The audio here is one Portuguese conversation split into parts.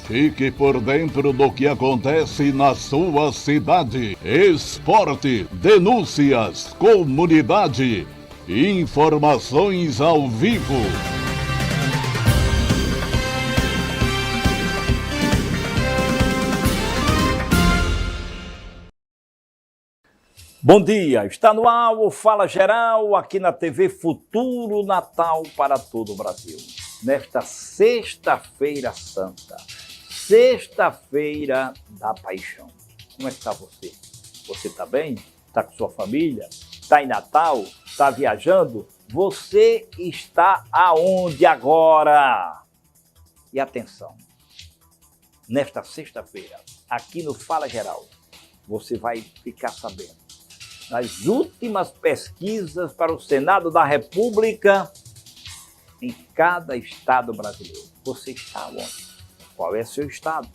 Fique por dentro do que acontece na sua cidade. Esporte, denúncias, comunidade, informações ao vivo. Bom dia, está no ar o Fala Geral, aqui na TV Futuro Natal para todo o Brasil. Nesta sexta-feira santa, sexta-feira da paixão. Como é que está você? Você está bem? Está com sua família? Está em Natal? Está viajando? Você está aonde agora? E atenção, nesta sexta-feira, aqui no Fala Geral, você vai ficar sabendo nas últimas pesquisas para o Senado da República em cada estado brasileiro. Você está onde? Qual é seu estado?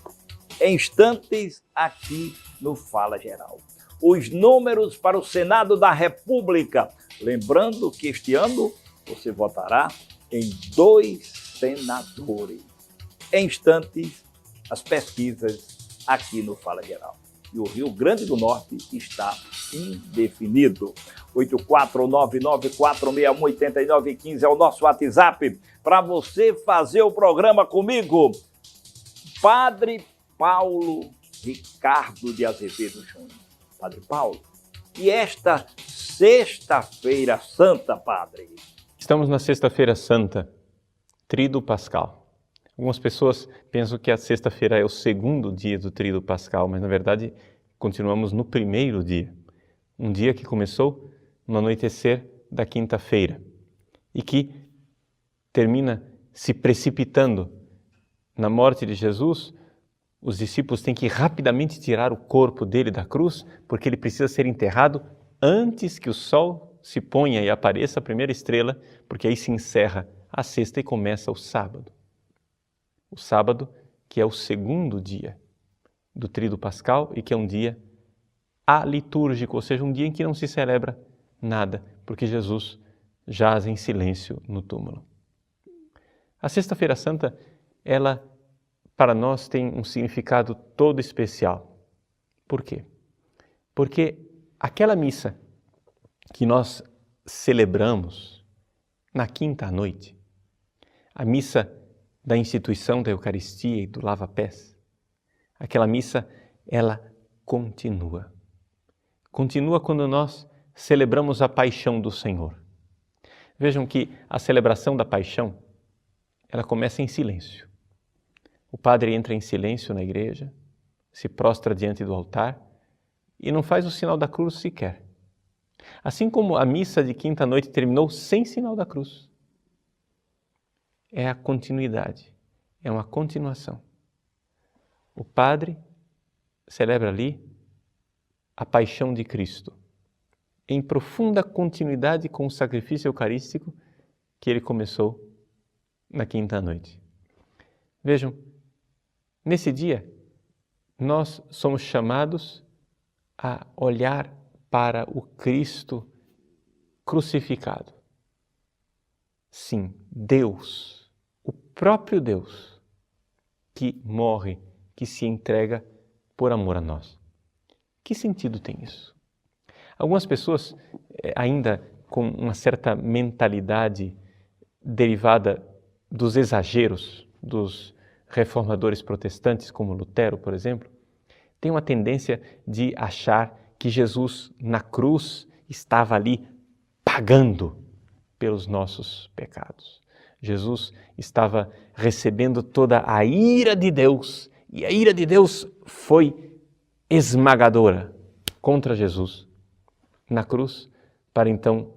Em instantes, aqui no Fala Geral. Os números para o Senado da República. Lembrando que este ano você votará em 2 senadores. Em instantes, as pesquisas aqui no Fala Geral. E o Rio Grande do Norte está indefinido. 84994618915 é o nosso WhatsApp para você fazer o programa comigo. Padre Paulo Ricardo de Azevedo Júnior. Padre Paulo, e esta sexta-feira santa, Padre? Estamos na sexta-feira santa, Tríduo Pascal. Algumas pessoas pensam que a sexta-feira é o segundo dia do Tríduo Pascal, mas na verdade continuamos no primeiro dia. Um dia que começou no anoitecer da quinta-feira e que termina se precipitando na morte de Jesus. Os discípulos têm que rapidamente tirar o corpo dele da cruz, porque ele precisa ser enterrado antes que o sol se ponha e apareça a primeira estrela, porque aí se encerra a sexta e começa o sábado. O sábado, que é o segundo dia do Tríduo Pascal e que é um dia alitúrgico, ou seja, um dia em que não se celebra nada, porque Jesus jaz em silêncio no túmulo. A Sexta-feira Santa, ela, para nós, tem um significado todo especial. Por quê? Porque aquela missa que nós celebramos na quinta noite, a missa da instituição da Eucaristia e do lava-pés, aquela missa, ela continua. Continua quando nós celebramos a paixão do Senhor. Vejam que a celebração da paixão, ela começa em silêncio. O padre entra em silêncio na igreja, se prostra diante do altar e não faz o sinal da cruz sequer. Assim como a missa de quinta noite terminou sem sinal da cruz. É a continuidade, é uma continuação. O padre celebra ali a paixão de Cristo, em profunda continuidade com o sacrifício eucarístico que ele começou na quinta noite. Vejam, nesse dia, nós somos chamados a olhar para o Cristo crucificado. Sim, Deus, o próprio Deus, que morre, que se entrega por amor a nós. Que sentido tem isso? Algumas pessoas, ainda com uma certa mentalidade derivada dos exageros dos reformadores protestantes, como Lutero, por exemplo, têm uma tendência de achar que Jesus, na cruz, estava ali pagando pelos nossos pecados. Jesus estava recebendo toda a ira de Deus, e a ira de Deus foi esmagadora contra Jesus na cruz, para então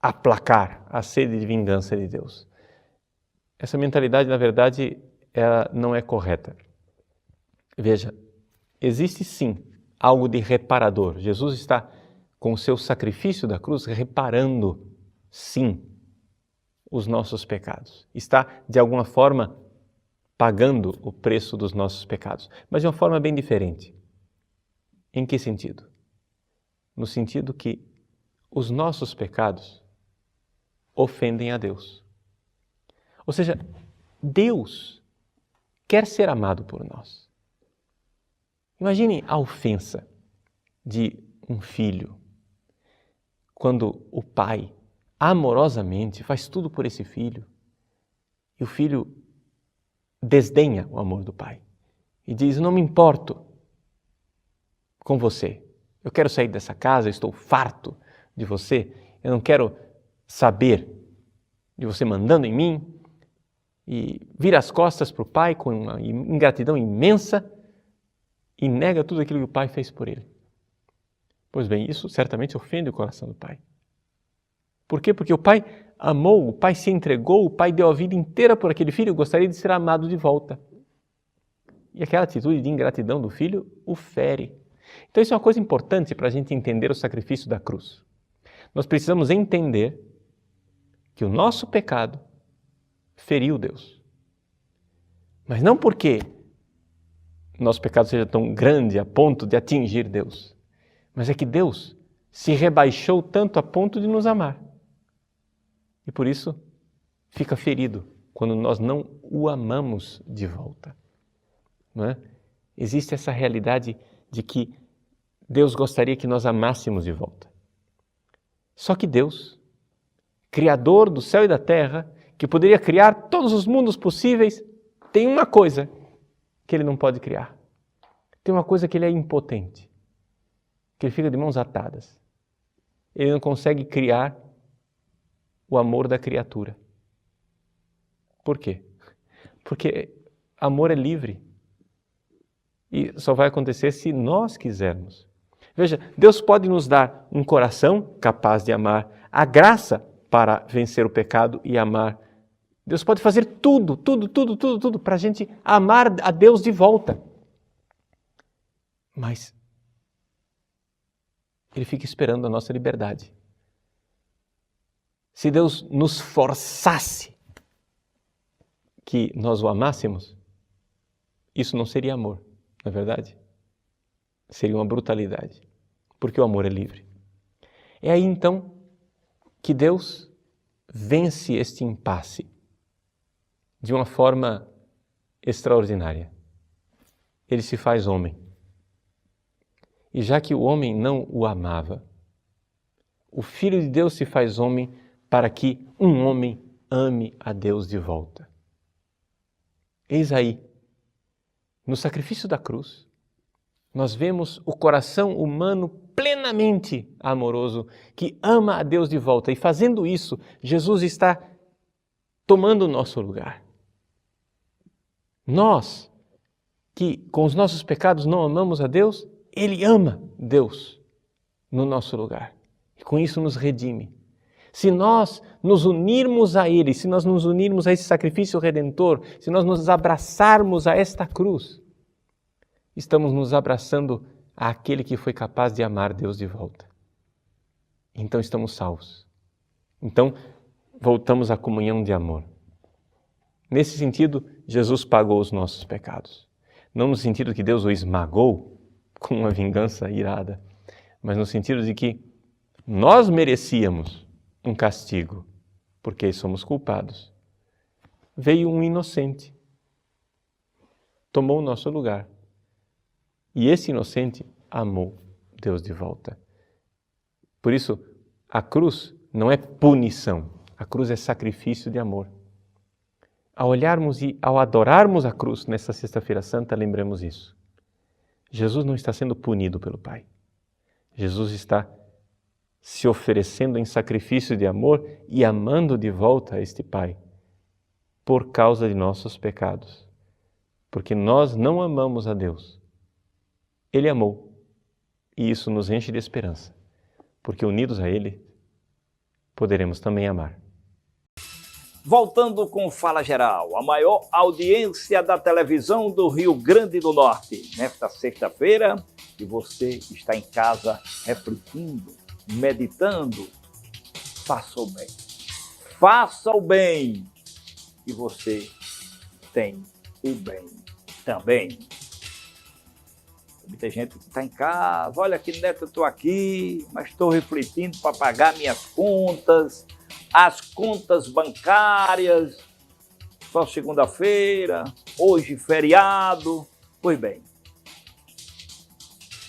aplacar a sede de vingança de Deus. Essa mentalidade, na verdade, ela não é correta. Veja, existe sim algo de reparador. Jesus está, com o seu sacrifício da cruz, reparando, sim, os nossos pecados. Está, de alguma forma, pagando o preço dos nossos pecados, mas de uma forma bem diferente. Em que sentido? No sentido que os nossos pecados ofendem a Deus. Ou seja, Deus quer ser amado por nós. Imagine a ofensa de um filho quando o pai amorosamente faz tudo por esse filho e o filho desdenha o amor do pai e diz: não me importo com você, eu quero sair dessa casa, eu estou farto de você, eu não quero saber de você mandando em mim, e vira as costas para o pai com uma ingratidão imensa e nega tudo aquilo que o pai fez por ele. Pois bem, isso certamente ofende o coração do pai. Por quê? Porque o pai amou, o pai se entregou, o pai deu a vida inteira por aquele filho, gostaria de ser amado de volta. E aquela atitude de ingratidão do filho o fere. Então isso é uma coisa importante para a gente entender o sacrifício da cruz. Nós precisamos entender que o nosso pecado feriu Deus. Mas não porque nosso pecado seja tão grande a ponto de atingir Deus, mas é que Deus se rebaixou tanto a ponto de nos amar. E por isso fica ferido quando nós não o amamos de volta. Não é? Existe essa realidade de que Deus gostaria que nós amássemos de volta. Só que Deus, Criador do céu e da terra, que poderia criar todos os mundos possíveis, tem uma coisa que Ele não pode criar. Tem uma coisa que Ele é impotente, que Ele fica de mãos atadas. Ele não consegue criar o amor da criatura. Por quê? Porque amor é livre. E só vai acontecer se nós quisermos. Veja, Deus pode nos dar um coração capaz de amar, a graça para vencer o pecado e amar. Deus pode fazer tudo para a gente amar a Deus de volta. Mas Ele fica esperando a nossa liberdade. Se Deus nos forçasse que nós o amássemos, isso não seria amor, não é verdade? Seria uma brutalidade, porque o amor é livre. É aí então que Deus vence este impasse de uma forma extraordinária. Ele se faz homem. E já que o homem não o amava, o Filho de Deus se faz homem para que um homem ame a Deus de volta. Eis aí, no sacrifício da cruz, nós vemos o coração humano plenamente amoroso, que ama a Deus de volta. E fazendo isso, Jesus está tomando o nosso lugar. Nós, que com os nossos pecados não amamos a Deus, Ele ama Deus no nosso lugar. E com isso nos redime. Se nós nos unirmos a Ele, se nós nos unirmos a esse sacrifício redentor, se nós nos abraçarmos a esta cruz, estamos nos abraçando àquele que foi capaz de amar Deus de volta. Então estamos salvos. Então voltamos à comunhão de amor. Nesse sentido, Jesus pagou os nossos pecados. Não no sentido que Deus o esmagou com uma vingança irada, mas no sentido de que nós merecíamos um castigo, porque somos culpados. Veio um inocente, tomou o nosso lugar. E esse inocente amou Deus de volta. Por isso, a cruz não é punição, a cruz é sacrifício de amor. Ao olharmos e ao adorarmos a cruz nesta Sexta-feira Santa, lembremos isso. Jesus não está sendo punido pelo Pai. Jesus está se oferecendo em sacrifício de amor e amando de volta este Pai por causa de nossos pecados. Porque nós não amamos a Deus. Ele amou e isso nos enche de esperança, porque unidos a Ele poderemos também amar. Voltando com Fala Geral, a maior audiência da televisão do Rio Grande do Norte. Nesta sexta-feira, que você está em casa refletindo, meditando, faça o bem. Faça o bem e você tem o bem também. Muita gente que está em casa, olha que Neto, eu estou aqui, mas estou refletindo para pagar minhas contas, as contas bancárias. só segunda-feira, hoje feriado. Pois bem,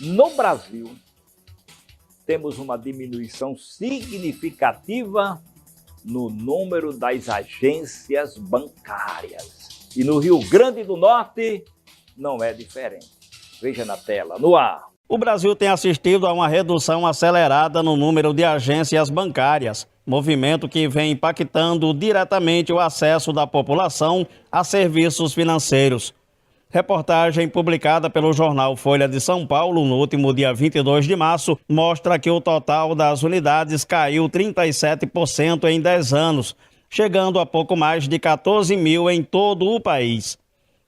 no Brasil, temos uma diminuição significativa no número das agências bancárias. E no Rio Grande do Norte não é diferente. Veja na tela, no ar. O Brasil tem assistido a uma redução acelerada no número de agências bancárias, movimento que vem impactando diretamente o acesso da população a serviços financeiros. Reportagem publicada pelo jornal Folha de São Paulo no último dia 22 de março mostra que o total das unidades caiu 37% em 10 anos, chegando a pouco mais de 14 mil em todo o país.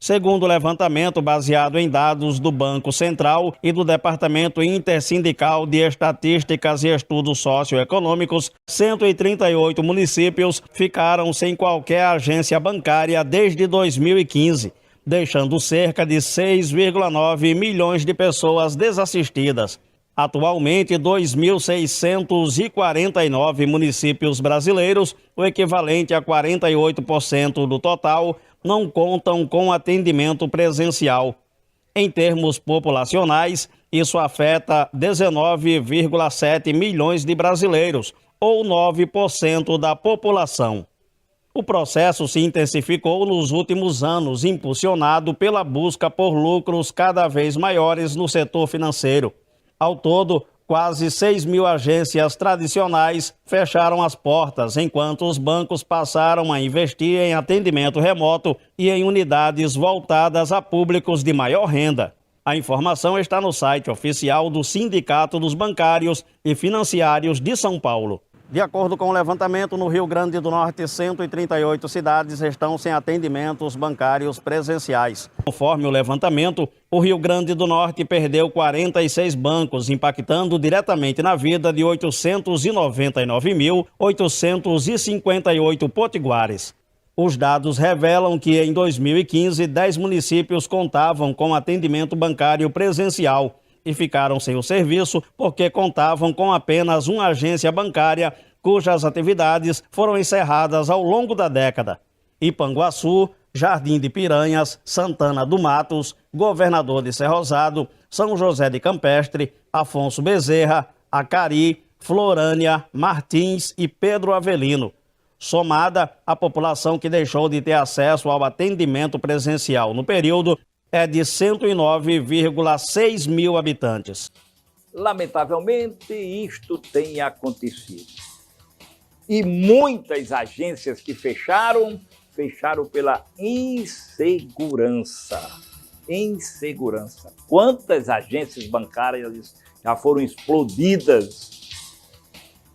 Segundo o levantamento baseado em dados do Banco Central e do Departamento Intersindical de Estatísticas e Estudos Socioeconômicos, 138 municípios ficaram sem qualquer agência bancária desde 2015, deixando cerca de 6,9 milhões de pessoas desassistidas. Atualmente, 2.649 municípios brasileiros, o equivalente a 48% do total, não contam com atendimento presencial. Em termos populacionais, isso afeta 19,7 milhões de brasileiros, ou 9% da população. O processo se intensificou nos últimos anos, impulsionado pela busca por lucros cada vez maiores no setor financeiro. Ao todo, quase 6 mil agências tradicionais fecharam as portas, enquanto os bancos passaram a investir em atendimento remoto e em unidades voltadas a públicos de maior renda. A informação está no site oficial do Sindicato dos Bancários e Financiários de São Paulo. De acordo com o levantamento, no Rio Grande do Norte, 138 cidades estão sem atendimentos bancários presenciais. Conforme o levantamento, o Rio Grande do Norte perdeu 46 bancos, impactando diretamente na vida de 899.858 potiguares. Os dados revelam que, em 2015, 10 municípios contavam com atendimento bancário presencial e ficaram sem o serviço porque contavam com apenas uma agência bancária cujas atividades foram encerradas ao longo da década. Ipanguaçu, Jardim de Piranhas, Santana do Matos, Governador de Cerrosado, São José de Campestre, Afonso Bezerra, Acari, Florânia, Martins e Pedro Avelino. Somada, a população que deixou de ter acesso ao atendimento presencial no período é de 109,6 mil habitantes. Lamentavelmente, isto tem acontecido. E muitas agências que fecharam pela insegurança. Quantas agências bancárias já foram explodidas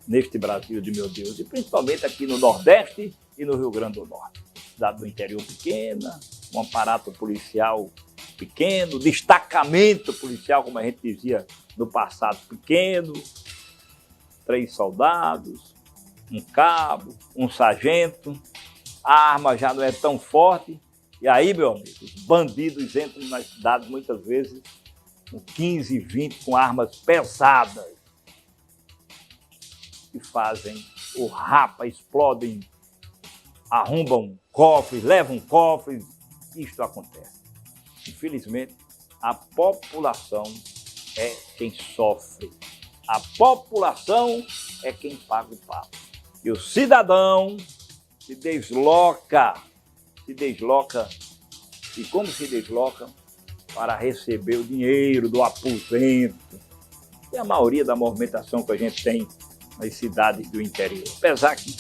neste Brasil de meu Deus? E principalmente aqui no Nordeste e no Rio Grande do Norte. Cidade do interior pequena, um aparato policial pequeno, destacamento policial, como a gente dizia no passado, pequeno, 3 soldados, um cabo, um sargento, a arma já não é tão forte, e aí, meu amigo, os bandidos entram nas cidades muitas vezes com 15, 20, com armas pesadas, e fazem o rapa, explodem, arrombam cofres, levam cofres, isto acontece. Infelizmente, a população é quem sofre. A população é quem paga o pato. E o cidadão se desloca. E como se desloca? Para receber o dinheiro do aposento. É a maioria da movimentação que a gente tem nas cidades do interior. Apesar que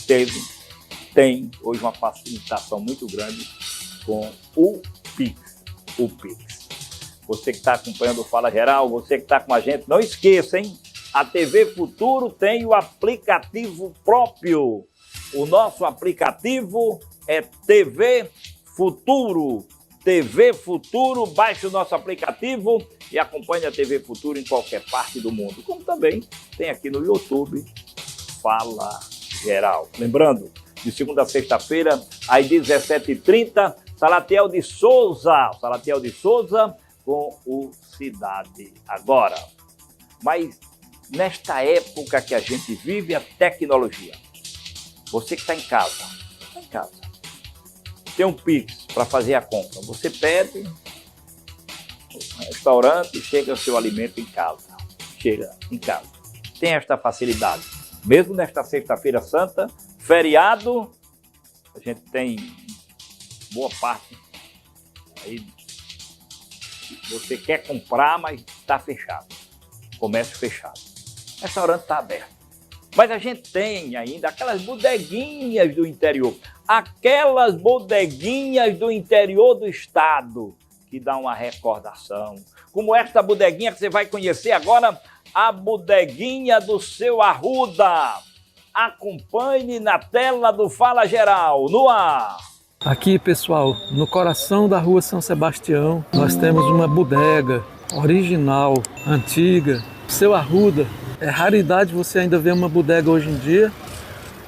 tem hoje uma facilitação muito grande com o Pix. Você que está acompanhando o Fala Geral, você que está com a gente, não esqueça, hein? A TV Futuro tem o aplicativo próprio. O nosso aplicativo é TV Futuro. TV Futuro, baixe o nosso aplicativo e acompanhe a TV Futuro em qualquer parte do mundo. Como também tem aqui no YouTube, Fala Geral. Lembrando, de segunda a sexta-feira, às 17h30, Salatiel de Souza com o Cidade Agora. Mas nesta época que a gente vive, a tecnologia. Você que está em casa, tem um Pix para fazer a compra. Você pede no restaurante e chega o seu alimento em casa. Chega em casa. Tem esta facilidade. Mesmo nesta sexta-feira santa, feriado, a gente tem boa parte aí. Você quer comprar, mas está fechado. Comércio fechado. O restaurante está aberto. Mas a gente tem ainda aquelas bodeguinhas do interior. Aquelas bodeguinhas do interior do estado que dão uma recordação. Como esta bodeguinha que você vai conhecer agora, a bodeguinha do seu Arruda. Acompanhe na tela do Fala Geral, no ar. Aqui, pessoal, no coração da rua São Sebastião, nós temos uma bodega original, antiga. Seu Arruda, é raridade você ainda ver uma bodega hoje em dia,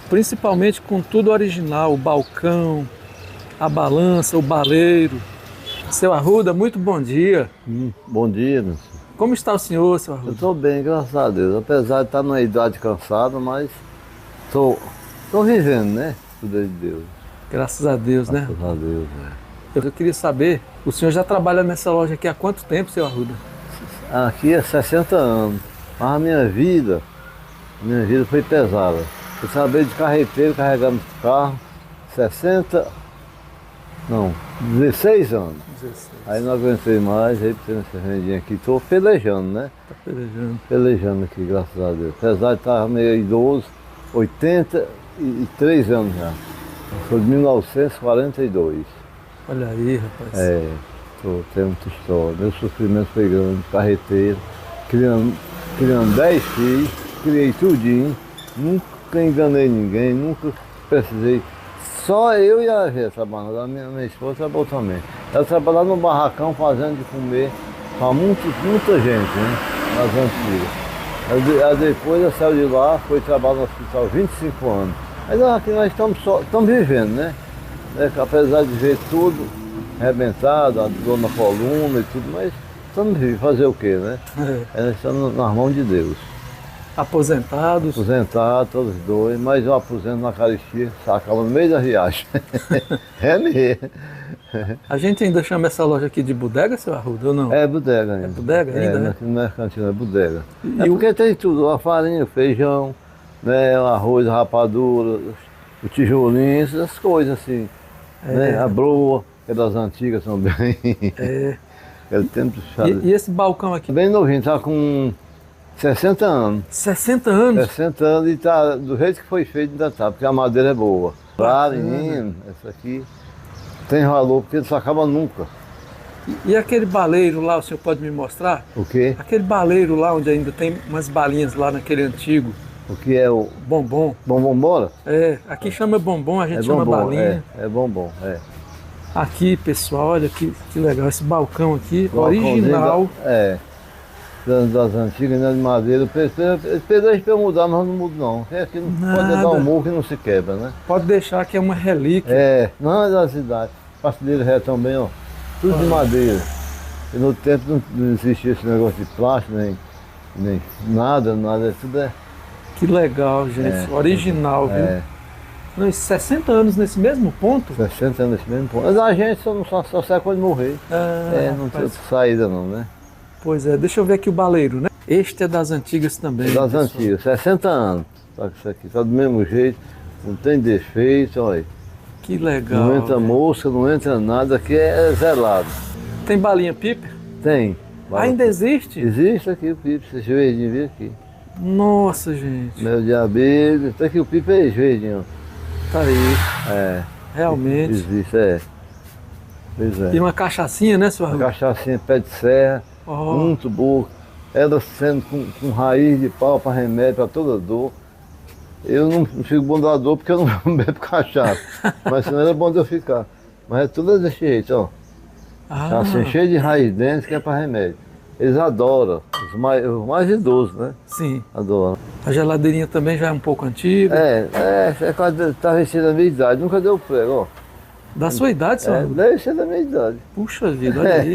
principalmente com tudo original, o balcão, a balança, o baleiro. Seu Arruda, muito bom dia. Bom dia, meu senhor. Como está o senhor, seu Eu Arruda? estou bem, graças a Deus. Apesar de estar numa idade cansada, mas estou vivendo, né? Tudo é de Deus. Graças a Deus, né? Graças a Deus, né? Eu queria saber, o senhor já trabalha nessa loja aqui há quanto tempo, seu Arruda? Aqui é 60 anos, mas a minha vida foi pesada. Eu trabalhei de carreteiro, carregando carro, 16 anos. 16. Aí não aguentei mais, aí precisei nessa rendinha aqui. Estou pelejando, né? Tá pelejando. Pelejando aqui, graças a Deus. Apesar de estar meio idoso, 83 anos já. Eu sou de 1942. Olha aí, rapaz. Tem muita história. Meu sofrimento foi grande, carreteiro, criando 10 filhos, criei tudinho, nunca enganei ninguém, nunca precisei. Só eu e a Gê trabalhando, a minha esposa trabalhou também. Ela trabalhava no barracão fazendo de comer para muita gente, né? Nas antigas. Aí depois ela saiu de lá, foi trabalhar no hospital 25 anos. Mas aqui nós estamos vivendo, né? Apesar de ver tudo arrebentado, a dor na coluna e tudo, mas estamos vivendo, fazer o quê, né? Nós estamos nas mãos de Deus. Aposentados. Aposentados, todos dois, mas eu aposento na Eucaristia, acaba no meio da viagem. É mesmo. A gente ainda chama essa loja aqui de bodega, seu Arruda, ou não? É bodega ainda. É bodega ainda, né? Não é cantina, é bodega. E É porque tem tudo, a farinha, o feijão, né, o arroz, a rapadura, o tijolinho, essas coisas assim. Né? A broa, que é das antigas também. Aquele tempo E esse balcão aqui? bem novinho, tá com 60 anos. 60 anos? 60 anos e tá do jeito que foi feito ainda tá, porque a madeira é boa. Claro, menino, essa aqui tem valor, porque não se acaba nunca. E aquele baleiro lá, o senhor pode me mostrar? O quê? Aquele baleiro lá, onde ainda tem umas balinhas lá naquele antigo. O que é o Bombom. bombom bola? Aqui chama bombom, a gente É chama bombom, balinha. é bombom, é. Aqui, pessoal, olha que legal, esse balcão aqui, Balcãozinho original. Das antigas, né, de madeira. Eles pediram para eu mudar, mas eu não mudo não. Aqui não pode dar um murro que não se quebra, né? Pode deixar que é uma relíquia. Não é da cidade. Pastilheiro ré também, ó. Tudo de madeira. E no tempo não existia esse negócio de plástico, nem nada, tudo Que legal, gente, original, viu? Não, 60 anos nesse mesmo ponto? 60 anos nesse mesmo ponto. Mas a gente só sai quando morrer. Não tem outra saída não, né? Pois é, deixa eu ver aqui o baleiro, né? Este é das antigas também. Das pessoal. antigas, 60 anos. Só que isso aqui tá do mesmo jeito, não tem defeito, olha. Que legal. Não entra velho. mosca, não entra nada, aqui é zelado. Tem balinha piper? Tem. Ainda existe? Existe aqui o pipe, esse verdinho, vê aqui. Nossa, gente. Mel de abelha, até que o pipe é verdinho, Tá aí. ó. Realmente. Existe, Pois é. E uma cachaçinha, né, senhor? A cachaçinha pé de serra, muito boa. Ela sendo com raiz de pau para remédio, para toda dor. Eu não fico bom da dor porque eu não bebo cachaça. Mas senão era bom de eu ficar. Mas é tudo desse jeito, ó. Cachaça cheia de raiz dentro que é para remédio. Eles adoram, os mais idosos, né? Sim. Adoram. A geladeirinha também já é um pouco antiga. É quase tá vestido da minha idade, nunca deu prego, ó. Da sua idade, senhor? Deve ser da minha idade. Puxa vida, olha aí.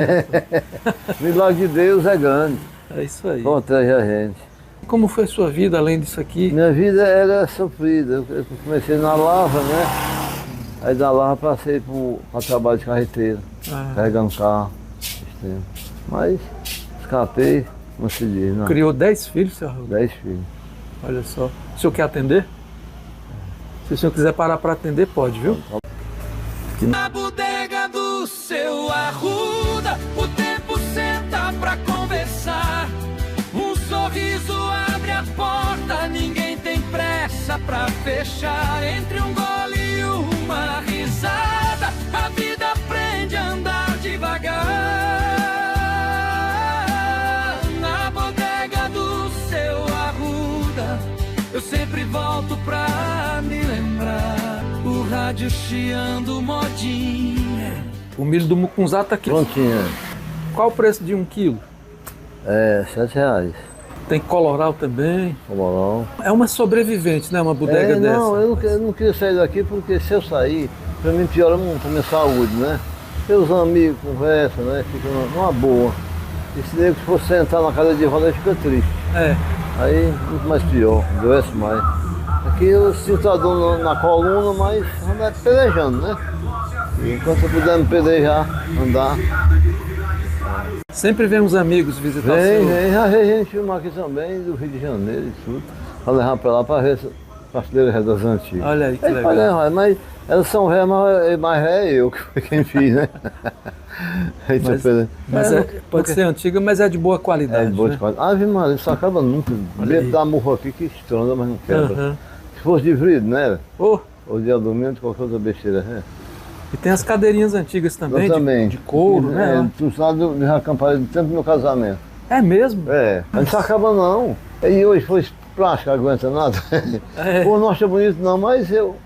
Milagre de Deus é grande. É isso aí. Protege a gente. Como foi a sua vida além disso aqui? Minha vida era sofrida. Eu comecei na lava, né? Aí da lá passei para trabalho de carreteira, carregando carro, extremo. Mas escapei, não se diz, não. Criou 10 filhos, seu Arruda? 10 filhos. Olha só. O senhor quer atender? Se o senhor quiser parar para atender, pode, viu? Na bodega do seu Arruda, o tempo senta pra conversar. Um sorriso abre a porta, ninguém tem pressa pra fechar. Entre um gole e uma risada, a vida aprende a andar devagar. Na bodega do seu Arruda, eu sempre volto pra me lembrar. O rádio chiando modinha. O milho do Mucunzá tá aqui. Prontinho. Qual o preço de 1 quilo? É, R$7. Tem coloral também. Coloral. É uma sobrevivente, né? Uma bodega dessa. Não, eu não queria sair daqui porque se eu sair, pra mim piora muito pra minha saúde, né? Meus amigos conversam, né? Fica numa boa. E se nego for sentar na cadeira de roda, aí fica triste. É. Aí muito mais pior, adoece mais. Aqui eu sinto a dor na coluna, mas anda pelejando, né? E enquanto eu puder me pelejar, andar. Sempre vem uns amigos visitar o senhor. Vem, já veio gente filmar aqui também, do Rio de Janeiro e tudo, pra levar pra lá pra ver as pasteleiras das antigas. Olha aí que Eles legal. podem levar, mas elas são velhas, mas é eu que foi quem fiz, né? Pode ser antiga, mas é de boa qualidade. É de boa né? qualidade. Ave Maria, isso acaba nunca. Dentro da murro aqui que estronda, mas não quebra. Aham. Se fosse de vidro, né? Oh, Ou de alumínio, qualquer outra besteira, né? e tem as cadeirinhas antigas também, Eu também. de couro, né? Tu sabe do acampamento do tempo do meu casamento. É mesmo? É, mas não se acaba não. E hoje foi plástico, aguenta nada. É. Pô, não acha bonito não, mas eu,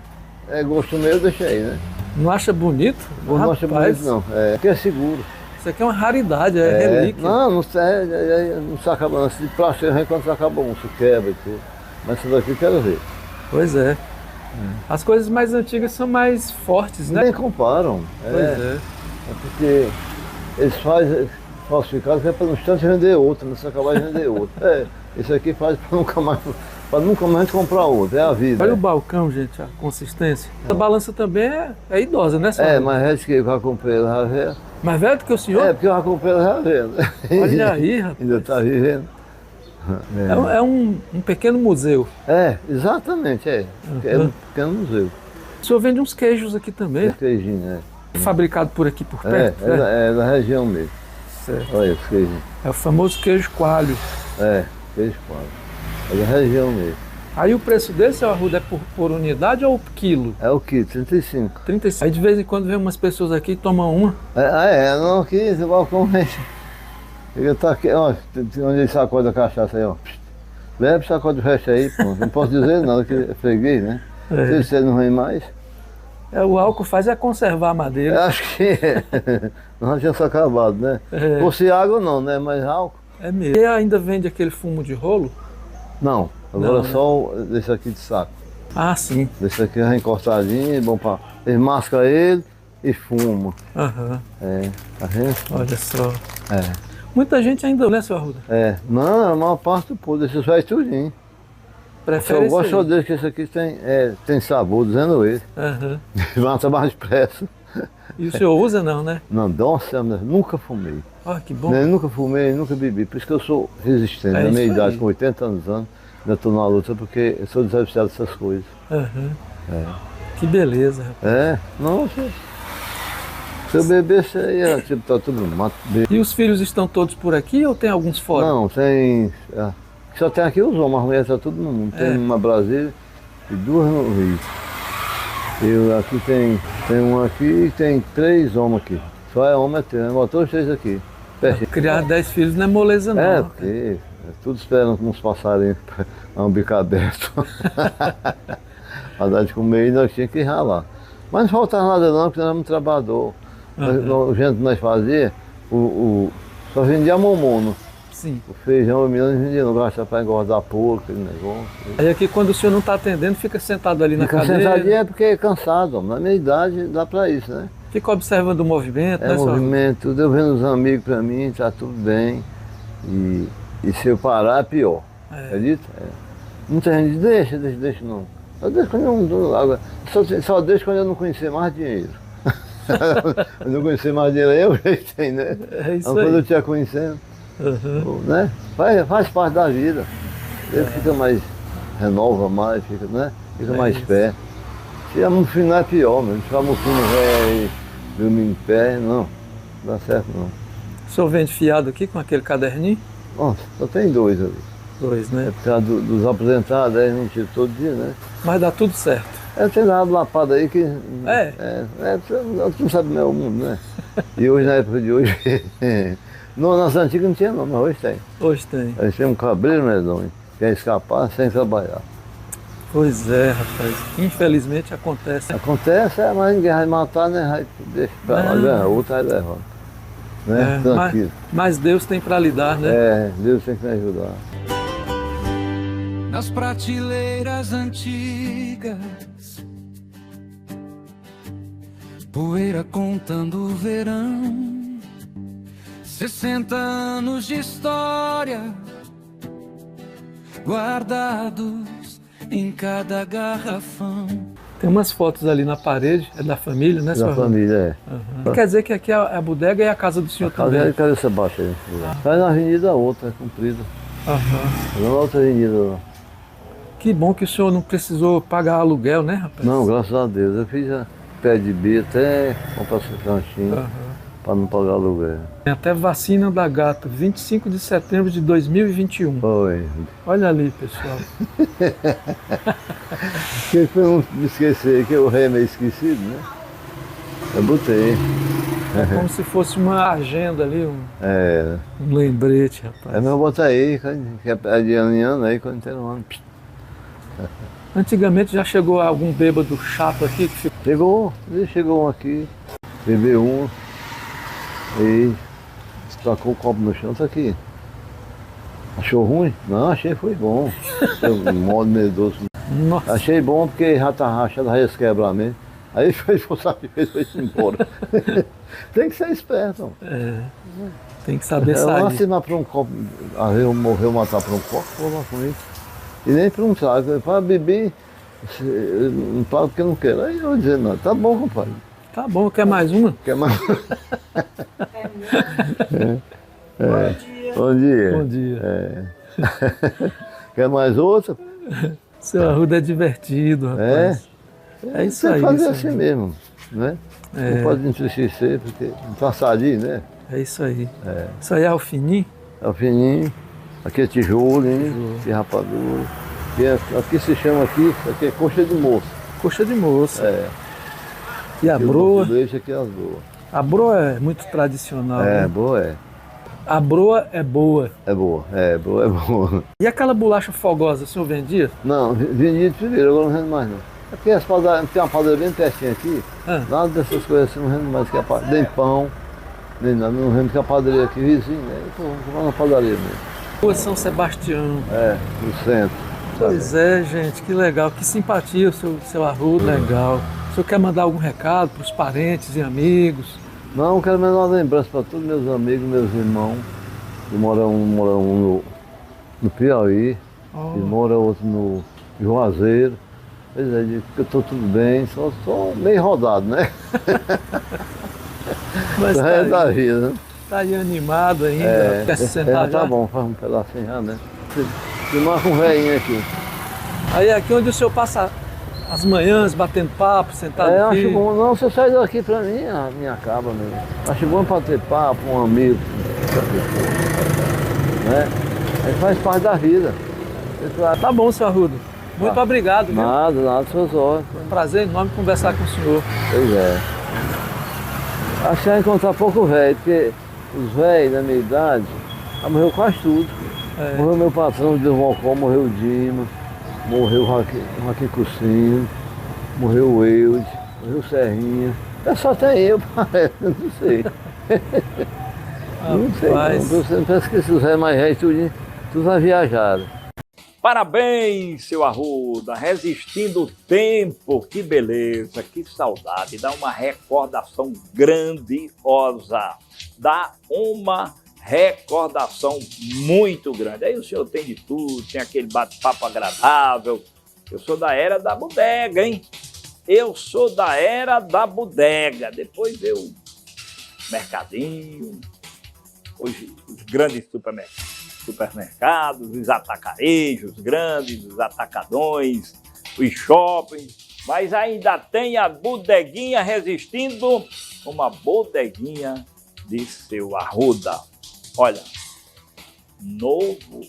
gosto meu, eu deixei, né? Não acha bonito? Pô, não acha bonito não, porque é seguro. Isso aqui é uma raridade, é relíquia. Não se acaba não. Se de plástico, quando se acaba um, se quebra e tudo. Mas isso daqui eu quero ver. Pois é. As coisas mais antigas são mais fortes, né? Nem comparam. Pois é. É porque eles fazem falsificado que é para no instante vender outro, não se acabar de vender outro. Isso aqui faz para nunca mais comprar outro, é a vida. Olha o balcão, gente, a consistência. A balança também é idosa, né, senhor? Mas é que eu já comprei ela já velha. Mais velho do que o senhor? Porque eu já comprei ela já velha. Olha aí, rapaz. Ainda está vivendo. É um pequeno museu. Exatamente, é um pequeno museu. O senhor vende uns queijos aqui também, Queijinho, fabricado por aqui por perto. É da região mesmo. Certo. Olha esse queijinho. É o famoso queijo coalho. Queijo quadro. É da região mesmo. Aí o preço desse, seu Arruda, é por unidade ou quilo? É o quilo, 35. 35. Aí de vez em quando vem umas pessoas aqui e tomam uma. Não, aqui esse balcão ele tá aqui, ó, onde ele sacode a cachaça aí, ó. Bebe, sacode o resto aí, pô. Não posso dizer nada, que é freguês, né? Se você não vem mais. O álcool faz conservar a madeira. Eu acho que não tinha acabado, né? Fosse água não, né? Mas álcool. É mesmo. E ainda vende aquele fumo de rolo? Não, agora Não, né? só desse aqui de saco. Ah, sim. Desse aqui é encortadinho, é bom pra... Eles mascam ele e fuma. Aham. Tá vendo? Olha só. É. Muita gente ainda, né, seu Arruda? Não, a maior parte do povo, desses vai tudinho. Prefere Eu gosto esse aí. dele, que esse aqui tem sabor, dizendo ele. Aham. Mata mais depressa. E o senhor usa não, né? Não, nossa, nunca fumei. Olha que bom. Nunca fumei, nunca bebi. Por isso que eu sou resistente. Na isso minha idade, aí. com 80 anos, ainda estou na luta, porque eu sou desafiado dessas coisas. Aham. Que beleza, rapaz. Nossa. Se eu bebesse, ia tipo, tá tudo no mato. E os filhos estão todos por aqui ou tem alguns fora? Não, tem. Só tem aqui os homens, as mulheres estão tudo no mundo. Tem uma Brasília e 2 no Rio. Eu aqui tem um aqui e tem 3 homens aqui. Só é homem, botou os 3 aqui. Criar 10 filhos não é moleza não. Porque tudo esperando uns passarinhos para um bico aberto. Para dar de comer e nós tínhamos que ralar. Mas não faltava nada não, porque nós éramos trabalhador. O gente que nós fazia, só vendia momono. Sim. O feijão, o milho, não vendia, não gastava para engordar pouco, aquele negócio. Aí aqui quando o senhor não está atendendo, fica sentado ali na cadeira. Sentadinho é porque é cansado, na minha idade dá para isso, né? Fica observando o movimento, né, senhor? Movimento, tudo, eu vendo os amigos para mim, tá tudo bem. E se eu parar é pior. Acredita? Muita gente diz, deixa não. Só deixo quando só deixo quando eu não conhecer mais dinheiro. Eu não conhecer mais dinheiro aí, eu já tenho, né? É isso Quando aí. eu estiver conhecendo, né? Faz parte da vida. Ele fica mais, renova mais, fica, né? Fica mais pé. Se a mufino não é pior, mesmo. Se a mufino vai dormir em pé, não dá certo não. O senhor vende fiado aqui com aquele caderninho? Nossa, só tem dois ali. Dois, né? É por causa dos aposentados, aí a gente tira todo dia, né? Mas dá tudo certo. Tem nada lapado aí que. Tu não sabe o mundo, né? E hoje, na época de hoje. Nas antigas não tinha não, mas hoje tem. Hoje tem. Aí tem um cabreiro medonho, quer escapar sem trabalhar. Pois é, rapaz. Infelizmente acontece. Acontece, mas ninguém vai matar, né? Vai deixa pra lá, ganha outro, aí leva. Né? Tranquilo. Mas Deus tem para lidar, né? É, Deus tem que me ajudar. Nas prateleiras antigas, poeira contando o verão, 60 anos de história guardados em cada garrafão. Tem umas fotos ali na parede, é da família, né, senhor? Da família, Uhum. Quer dizer que aqui é a bodega e a casa do senhor a casa também? é cabeça baixa aí. Sai na avenida outra, é comprida. Uhum. Na outra avenida lá. Que bom que o senhor não precisou pagar aluguel, né, rapaz? Não, graças a Deus. Eu fiz a pé de B até comprar esse canchinho para não pagar aluguel. Tem até vacina da gata, 25 de setembro de 2021. Foi. Olha ali, pessoal. Porque pra não me esquecer, que o rei é meio esquecido, né? Eu botei. É como se fosse uma agenda ali, um lembrete, rapaz. É, mas eu boto aí, que é de ano em ano, aí quando tem um ano. Antigamente já chegou algum bêbado chato aqui que ficou... Chegou um aqui, bebeu um, e tacou o copo no chão, tá aqui. Achou ruim? Não, achei foi bom. Um modo meio doce. Nossa. Achei bom porque já tá rachado, já ia se quebrar mesmo. Aí fez embora. Tem que ser esperto. Tem que saber Eu sair. nasci para um copo, morreu matar para um copo, vou lá com isso. E nem para um trago, para beber, não pago porque eu não quero. Aí eu vou dizer, não, tá bom, compadre. Tá bom, quer mais uma? Quer mais? Bom dia. Bom dia. Quer mais outra? Seu Arruda é divertido, rapaz. É isso Tem aí. que fazer isso assim aí. mesmo, né? Não pode entristecer, porque não tá sadio, né? É isso aí. Isso aí é o fininho? É o fininho, aqui é tijolinho, aqui é rapadura. Aqui se chama aqui é coxa de moça. Coxa de moça. E a Aqui o broa? leite aqui é as boas. A broa é muito tradicional. né? Boa é. A broa é boa. É boa, boa é boa. E aquela bolacha fogosa, o senhor vendia? Não, vendia de primeiro, agora não rende mais não. É porque as padarias, tem uma padaria bem pertinho aqui, nada dessas coisas assim não rende mais, que nem pão, nem nada, não rende que a padaria aqui vizinho, né? Então vamos comprar na padaria mesmo. Rua São Sebastião. No centro. Pois é, gente, que legal, que simpatia o seu Arruda. Legal. O senhor quer mandar algum recado para os parentes e amigos? Não, quero mandar uma lembrança para todos meus amigos, meus irmãos, que moram um no Piauí, e mora outro no Juazeiro. Pois é, digo que eu estou tudo bem, só estou meio rodado, né? Mas É da vida, né? tá aí animado ainda, quer se sentar já? Tá bom, faz um pedacinho já, né? Se marca um velhinho aqui. Aí é aqui onde o senhor passa as manhãs batendo papo, sentado aqui. Acho bom. Não, você sai daqui pra mim, a minha acaba mesmo. Acho bom pra ter papo, um amigo, né? Aí faz parte da vida. Tá bom, seu Arruda. Muito obrigado, viu? Nada, suas ordens. Foi um prazer enorme conversar com o senhor. Pois é. Acho que vai encontrar pouco velho, porque os velhos da minha idade, morreu quase tudo. Morreu meu patrão de Mocó, morreu o Dima, morreu o Joaquim Cucinho, morreu o Eude, morreu o Serrinha. Só tem eu, parece, não sei. Não sei, não. Parece que esses velhos mais velhos, tudo já viajaram. Parabéns, seu Arruda, resistindo o tempo, que beleza, que saudade, dá uma recordação grandiosa, dá uma recordação muito grande. Aí o senhor tem de tudo, tem aquele bate-papo agradável, Eu sou da era da bodega, hein? Eu sou da era da bodega. Depois veio mercadinho, hoje os grandes supermercados, os atacarejos grandes, os atacadões, os shoppings, mas ainda tem a bodeguinha resistindo, uma bodeguinha de Seu Arruda. Olha, novo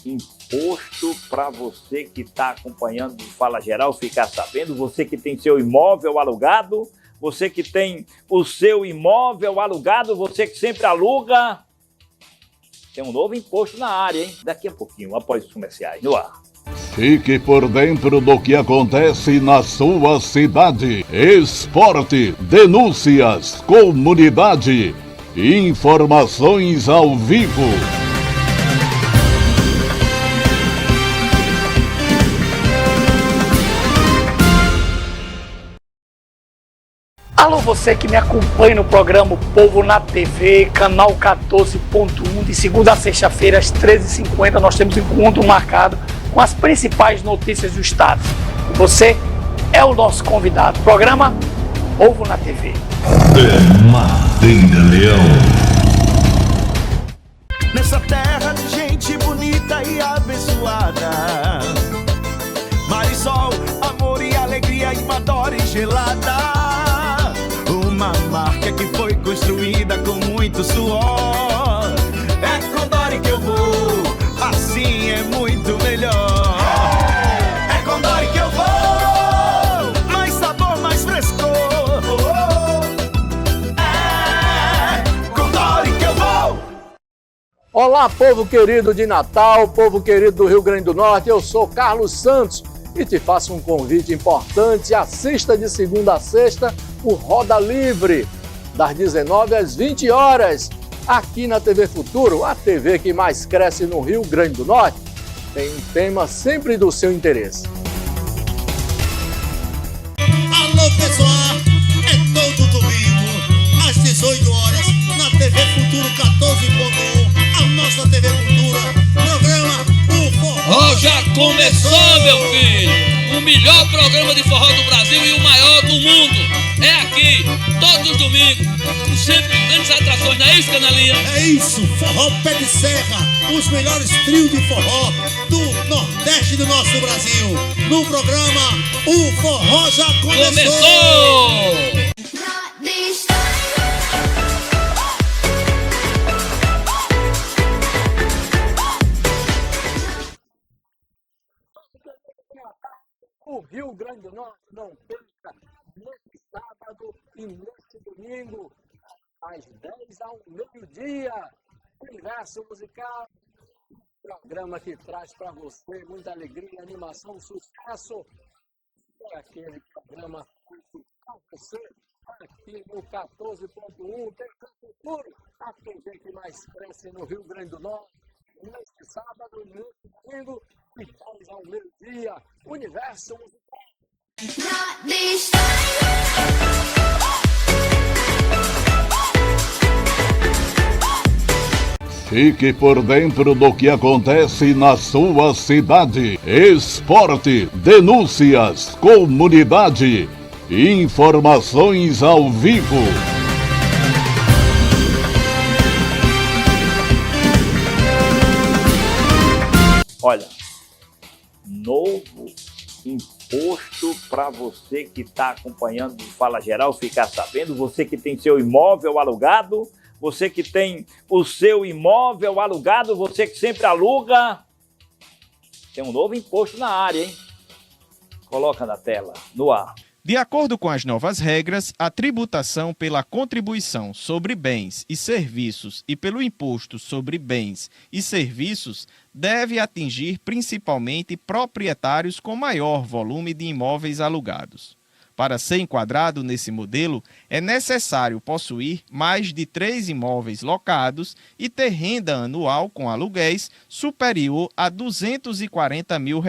imposto para você que está acompanhando o Fala Geral ficar sabendo, você que tem seu imóvel alugado, você que tem o seu imóvel alugado, você que sempre aluga, tem um novo imposto na área, hein? Daqui a pouquinho, após os comerciais, no ar. Fique por dentro do que acontece na sua cidade. Esporte, denúncias, comunidade, informações ao vivo. Alô, você que me acompanha no programa O Povo na TV, canal 14.1, de segunda a sexta-feira, às 13h50, nós temos encontro marcado com as principais notícias do estado. E você é o nosso convidado. Programa Povo na TV. É Madeira Leão. Nessa terra de gente bonita e abençoada, Marisol, amor e alegria, uma dor gelada. Uma marca que foi construída com muito suor. É com Dori que eu vou, assim é muito melhor. É com Dori que eu vou, mais sabor, mais frescor. É com Dori que eu vou. Olá, povo querido de Natal, povo querido do Rio Grande do Norte, eu sou Carlos Santos e te faço um convite importante. Assista de segunda a sexta o Roda Livre, das 19 às 20 horas, aqui na TV Futuro, a TV que mais cresce no Rio Grande do Norte. Tem um tema sempre do seu interesse. Alô, pessoal, é todo domingo, às 18 horas, na TV Futuro 14.1, a nossa TV Cultura, programa O Forró. Já começou, meu filho! O melhor programa de forró do Brasil e o maior do mundo. É aqui, todos os domingos, com sempre grandes atrações, não é isso, Canalinha? É isso, Forró Pé de Serra, os melhores trios de forró do Nordeste do nosso Brasil. No programa O Forró já começou! O Rio Grande do Norte não perca neste sábado e neste domingo, às 10 ao meio-dia. Universo Musical, programa que traz para você muita alegria, animação, sucesso. É aquele programa com você aqui no 14.1, TV Futuro, a TV que mais cresce no Rio Grande do Norte. Neste sábado e neste domingo, e 10 ao meio-dia, Universo Musical. Fique por dentro do que acontece na sua cidade. Esporte, denúncias, comunidade, informações ao vivo. Olha, novo imposto para você que está acompanhando o Fala Geral ficar sabendo, você que tem seu imóvel alugado, você que tem o seu imóvel alugado, você que sempre aluga, tem um novo imposto na área, hein? Coloca na tela, no ar. De acordo com as novas regras, a tributação pela contribuição sobre bens e serviços e pelo imposto sobre bens e serviços deve atingir principalmente proprietários com maior volume de imóveis alugados. Para ser enquadrado nesse modelo, é necessário possuir mais de 3 imóveis locados e ter renda anual com aluguéis superior a R$ 240 mil.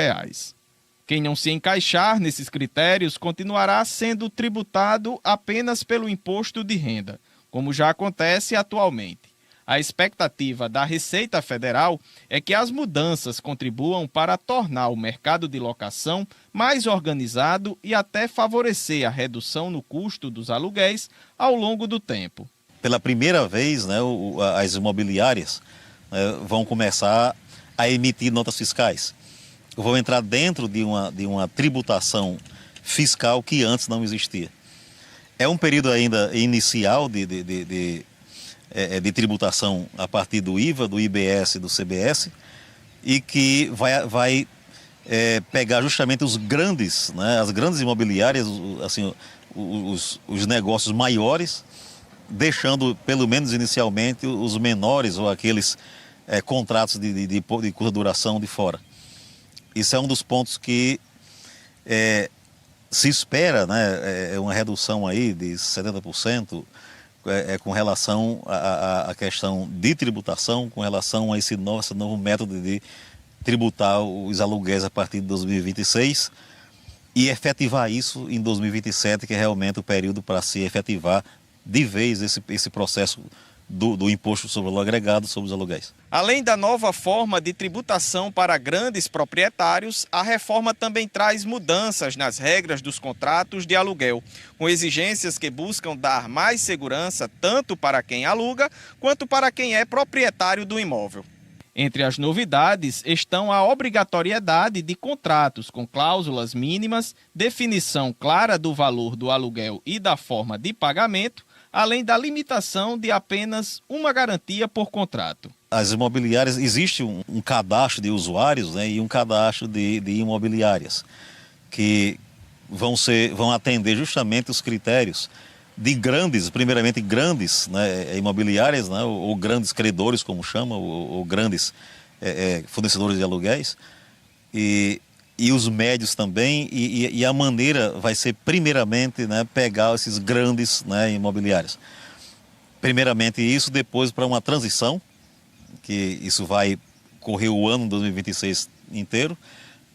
Quem não se encaixar nesses critérios continuará sendo tributado apenas pelo imposto de renda, como já acontece atualmente. A expectativa da Receita Federal é que as mudanças contribuam para tornar o mercado de locação mais organizado e até favorecer a redução no custo dos aluguéis ao longo do tempo. Pela primeira vez, as imobiliárias vão começar a emitir notas fiscais. Vão entrar dentro de uma tributação fiscal que antes não existia. É um período ainda inicial de tributação a partir do IVA, do IBS e do CBS, e que vai pegar justamente os grandes, as grandes imobiliárias, assim, os negócios maiores, deixando, pelo menos inicialmente, os menores ou aqueles contratos de curta duração de fora. Isso é um dos pontos que se espera, uma redução aí de 70% com relação à questão de tributação, com relação a esse novo método de tributar os aluguéis a partir de 2026 e efetivar isso em 2027, que é realmente o período para se efetivar de vez esse processo do imposto sobre o valor agregado sobre os aluguéis. Além da nova forma de tributação para grandes proprietários, a reforma também traz mudanças nas regras dos contratos de aluguel, com exigências que buscam dar mais segurança tanto para quem aluga quanto para quem é proprietário do imóvel. Entre as novidades estão a obrigatoriedade de contratos com cláusulas mínimas, definição clara do valor do aluguel e da forma de pagamento, além da limitação de apenas uma garantia por contrato. As imobiliárias, existe um cadastro de usuários e um cadastro de imobiliárias, que vão atender justamente os critérios de grandes, primeiramente grandes imobiliárias, ou grandes credores, como chama, ou grandes fornecedores de aluguéis, e os médios também, e a maneira vai ser primeiramente pegar esses grandes imobiliários. Primeiramente isso, depois para uma transição, que isso vai correr o ano 2026 inteiro,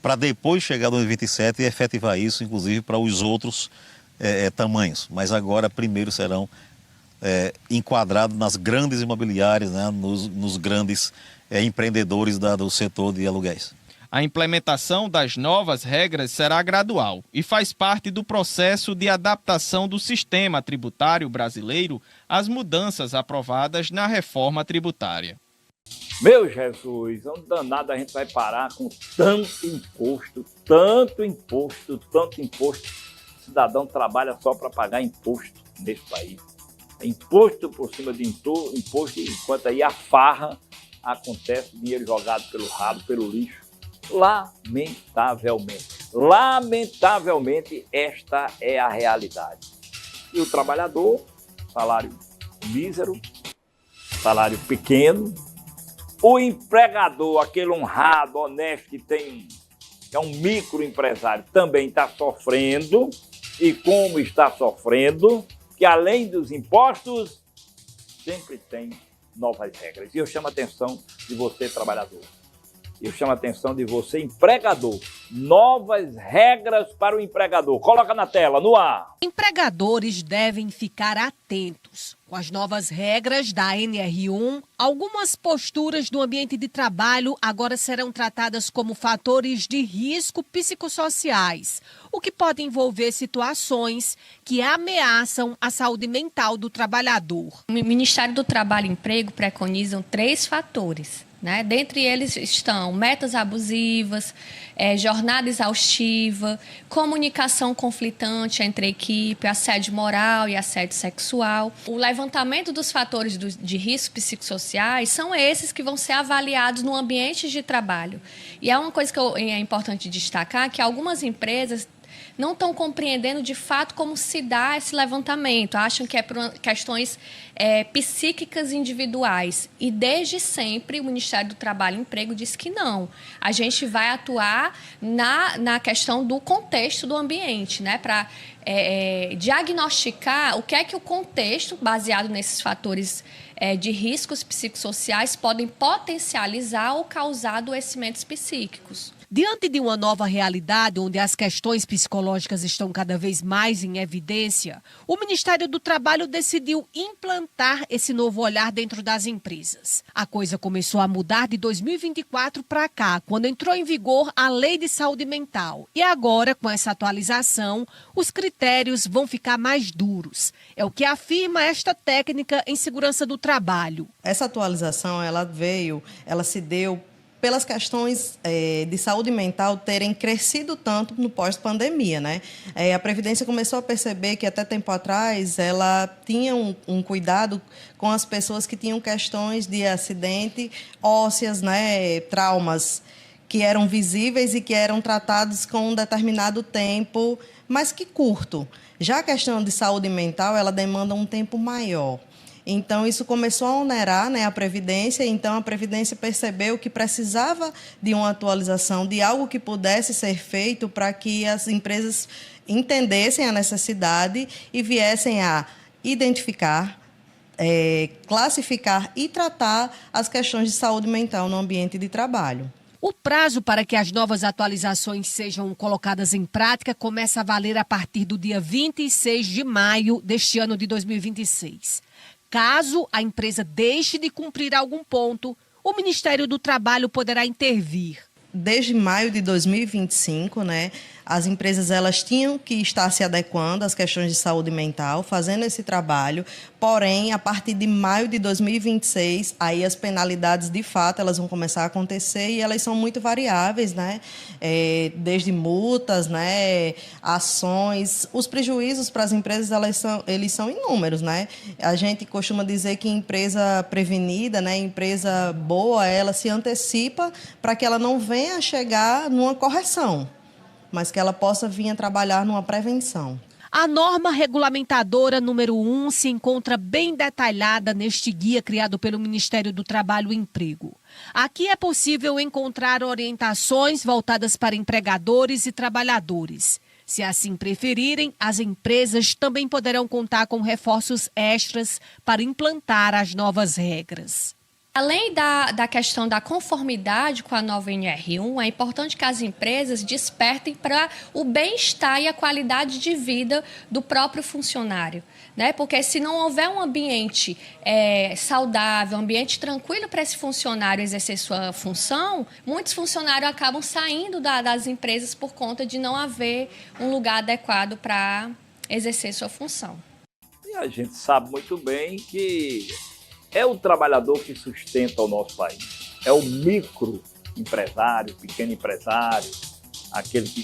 para depois chegar em 2027 e efetivar isso, inclusive, para os outros tamanhos. Mas agora, primeiro serão enquadrados nas grandes imobiliárias, nos grandes empreendedores do setor de aluguéis. A implementação das novas regras será gradual e faz parte do processo de adaptação do sistema tributário brasileiro às mudanças aprovadas na reforma tributária. Meu Jesus, onde danado a gente vai parar com tanto imposto, tanto imposto, tanto imposto? O cidadão trabalha só para pagar imposto nesse país. Imposto por cima de imposto, enquanto aí a farra acontece, dinheiro jogado pelo ralo, pelo lixo. Lamentavelmente, esta é a realidade. E o trabalhador, salário mísero, salário pequeno. O empregador, aquele honrado, honesto, que é um microempresário, também está sofrendo. E como está sofrendo, que além dos impostos, sempre tem novas regras. E eu chamo a atenção de você, trabalhador. Eu chamo a atenção de você, empregador. Novas regras para o empregador. Coloca na tela, no ar. Empregadores devem ficar atentos. Com as novas regras da NR1, algumas posturas do ambiente de trabalho agora serão tratadas como fatores de risco psicossociais, o que pode envolver situações que ameaçam a saúde mental do trabalhador. O Ministério do Trabalho e Emprego preconizam 3 fatores. Dentre eles estão metas abusivas, jornada exaustiva, comunicação conflitante entre a equipe, assédio moral e assédio sexual. O levantamento dos fatores de risco psicossociais são esses que vão ser avaliados no ambiente de trabalho. E é uma coisa que é importante destacar, que algumas empresas não estão compreendendo de fato como se dá esse levantamento, acham que é por questões psíquicas individuais. E desde sempre o Ministério do Trabalho e Emprego diz que não. A gente vai atuar na questão do contexto do ambiente, para diagnosticar o que o contexto, baseado nesses fatores de riscos psicossociais, podem potencializar ou causar adoecimentos psíquicos. Diante de uma nova realidade, onde as questões psicológicas estão cada vez mais em evidência, o Ministério do Trabalho decidiu implantar esse novo olhar dentro das empresas. A coisa começou a mudar de 2024 para cá, quando entrou em vigor a Lei de Saúde Mental. E agora, com essa atualização, os critérios vão ficar mais duros. É o que afirma esta técnica em segurança do trabalho. Essa atualização, ela se deu pelas questões de saúde mental terem crescido tanto no pós-pandemia, né? A Previdência começou a perceber que até tempo atrás ela tinha um cuidado com as pessoas que tinham questões de acidente ósseas, né? Traumas que eram visíveis e que eram tratados com um determinado tempo, mas que curto. Já a questão de saúde mental, ela demanda um tempo maior. Então, isso começou a onerar, né, a Previdência. Então, a Previdência percebeu que precisava de uma atualização, de algo que pudesse ser feito para que as empresas entendessem a necessidade e viessem a identificar, classificar e tratar as questões de saúde mental no ambiente de trabalho. O prazo para que as novas atualizações sejam colocadas em prática começa a valer a partir do dia 26 de maio deste ano de 2026. Caso a empresa deixe de cumprir algum ponto, o Ministério do Trabalho poderá intervir. Desde maio de 2025, né, as empresas elas tinham que estar se adequando às questões de saúde mental, fazendo esse trabalho. Porém, a partir de maio de 2026, aí as penalidades, de fato, elas vão começar a acontecer e elas são muito variáveis, né? Desde multas, né, ações. Os prejuízos para as empresas eles são inúmeros, né? A gente costuma dizer que empresa prevenida, né, empresa boa, ela se antecipa para que ela não venha a chegar numa correção, mas que ela possa vir a trabalhar numa prevenção. A norma regulamentadora número 1 se encontra bem detalhada neste guia criado pelo Ministério do Trabalho e Emprego. Aqui é possível encontrar orientações voltadas para empregadores e trabalhadores. Se assim preferirem, as empresas também poderão contar com reforços extras para implantar as novas regras. Além da questão da conformidade com a nova NR1, é importante que as empresas despertem para o bem-estar e a qualidade de vida do próprio funcionário, né? Porque se não houver um ambiente saudável, um ambiente tranquilo para esse funcionário exercer sua função, muitos funcionários acabam saindo das empresas por conta de não haver um lugar adequado para exercer sua função. E a gente sabe muito bem que é o trabalhador que sustenta o nosso país. É o microempresário, pequeno empresário, aquele que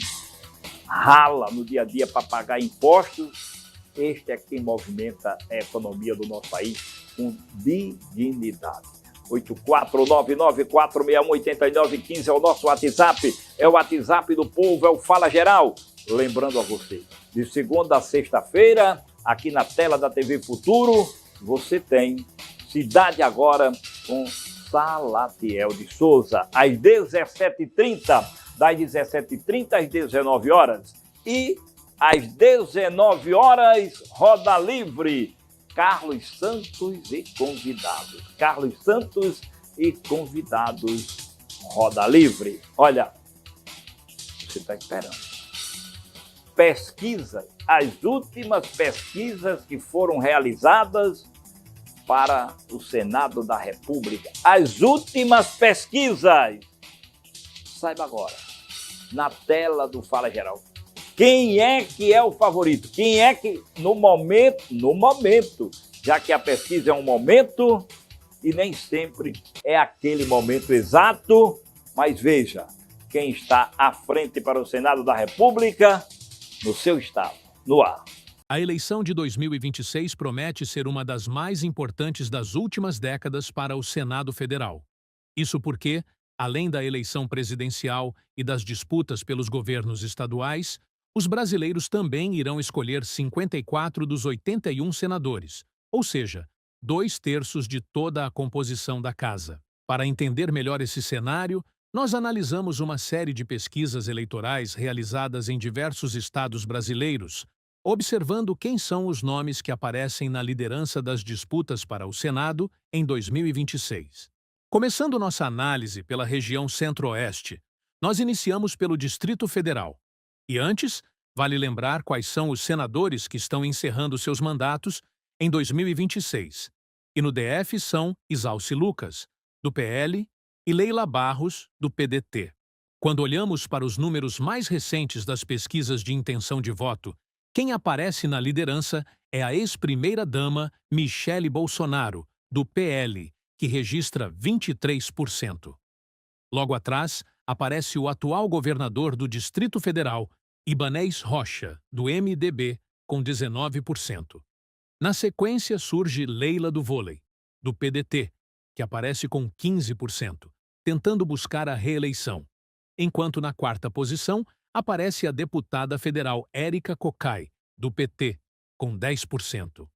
rala no dia a dia para pagar impostos. Este é quem movimenta a economia do nosso país com dignidade. 8499468915 é o nosso WhatsApp, é o WhatsApp do povo, é o Fala Geral. Lembrando a você, de segunda a sexta-feira, aqui na tela da TV Futuro, você tem Cidade Agora com Salatiel de Souza, às 17h30, das 17h30 às 19 horas. E às 19 horas, Roda Livre, Carlos Santos e convidados. Carlos Santos e convidados, Roda Livre. Olha, você está esperando. Pesquisa, as últimas pesquisas que foram realizadas para o Senado da República. As últimas pesquisas. Saiba agora, na tela do Fala Geral, quem é que é o favorito? Quem é que, no momento, já que a pesquisa é um momento e nem sempre é aquele momento exato, mas veja, quem está à frente para o Senado da República, no seu estado, no ar. A eleição de 2026 promete ser uma das mais importantes das últimas décadas para o Senado Federal. Isso porque, além da eleição presidencial e das disputas pelos governos estaduais, os brasileiros também irão escolher 54 dos 81 senadores, ou seja, 2/3 de toda a composição da Casa. Para entender melhor esse cenário, nós analisamos uma série de pesquisas eleitorais realizadas em diversos estados brasileiros, observando quem são os nomes que aparecem na liderança das disputas para o Senado em 2026. Começando nossa análise pela região Centro-Oeste, Nós iniciamos pelo Distrito Federal. E antes, vale lembrar quais são os senadores que estão encerrando seus mandatos em 2026. E no DF são Isalci Lucas, do PL, e Leila Barros, do PDT. Quando olhamos para os números mais recentes das pesquisas de intenção de voto, quem aparece na liderança é a ex-primeira-dama Michele Bolsonaro, do PL, que registra 23%. Logo atrás, aparece o atual governador do Distrito Federal, Ibanez Rocha, do MDB, com 19%. Na sequência surge Leila do Vôlei, do PDT, que aparece com 15%, tentando buscar a reeleição. Enquanto na quarta posição aparece a deputada federal Érica Cocai, do PT, com 10%.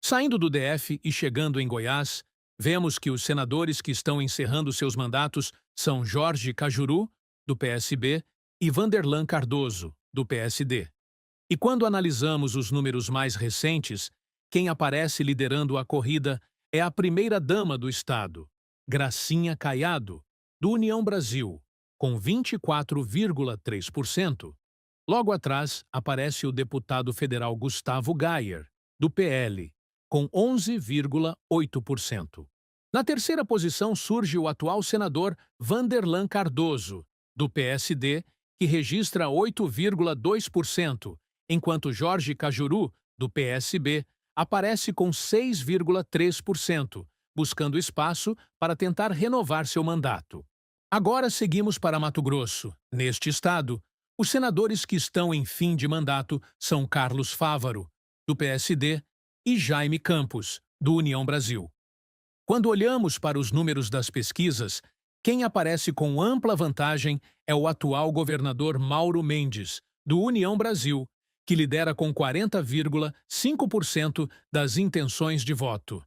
Saindo do DF e chegando em Goiás, vemos que os senadores que estão encerrando seus mandatos são Jorge Cajuru, do PSB, e Vanderlan Cardoso, do PSD. E quando analisamos os números mais recentes, quem aparece liderando a corrida é a primeira-dama do Estado, Gracinha Caiado, do União Brasil, com 24,3%. Logo atrás, aparece o deputado federal Gustavo Gayer, do PL, com 11,8%. Na terceira posição surge o atual senador Vanderlan Cardoso, do PSD, que registra 8,2%, enquanto Jorge Cajuru, do PSB, aparece com 6,3%, buscando espaço para tentar renovar seu mandato. Agora seguimos para Mato Grosso. Neste estado, os senadores que estão em fim de mandato são Carlos Fávaro, do PSD, e Jaime Campos, do União Brasil. Quando olhamos para os números das pesquisas, quem aparece com ampla vantagem é o atual governador Mauro Mendes, do União Brasil, que lidera com 40,5% das intenções de voto.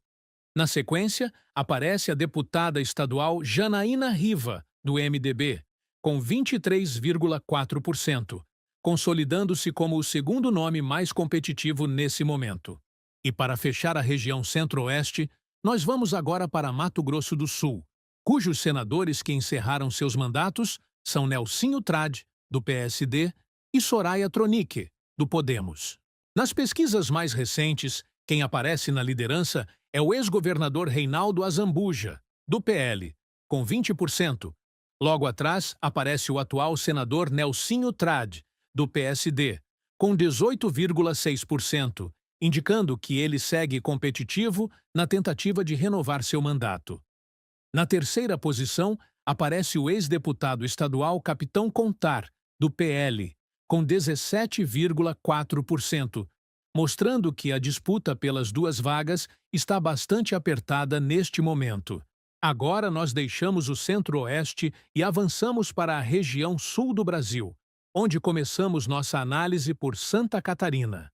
Na sequência, aparece a deputada estadual Janaína Riva, do MDB, com 23,4%, consolidando-se como o segundo nome mais competitivo nesse momento. E para fechar a região centro-oeste, nós vamos agora para Mato Grosso do Sul, cujos senadores que encerraram seus mandatos são Nelsinho Trade, do PSD, e Soraya Tronic, do Podemos. Nas pesquisas mais recentes, quem aparece na liderança é o ex-governador Reinaldo Azambuja, do PL, com 20%. Logo atrás, aparece o atual senador Nelsinho Trade, do PSD, com 18,6%, indicando que ele segue competitivo na tentativa de renovar seu mandato. Na terceira posição, aparece o ex-deputado estadual Capitão Contar, do PL, com 17,4%, mostrando que a disputa pelas duas vagas está bastante apertada neste momento. Agora nós deixamos o centro-oeste e avançamos para a região sul do Brasil, onde começamos nossa análise por Santa Catarina.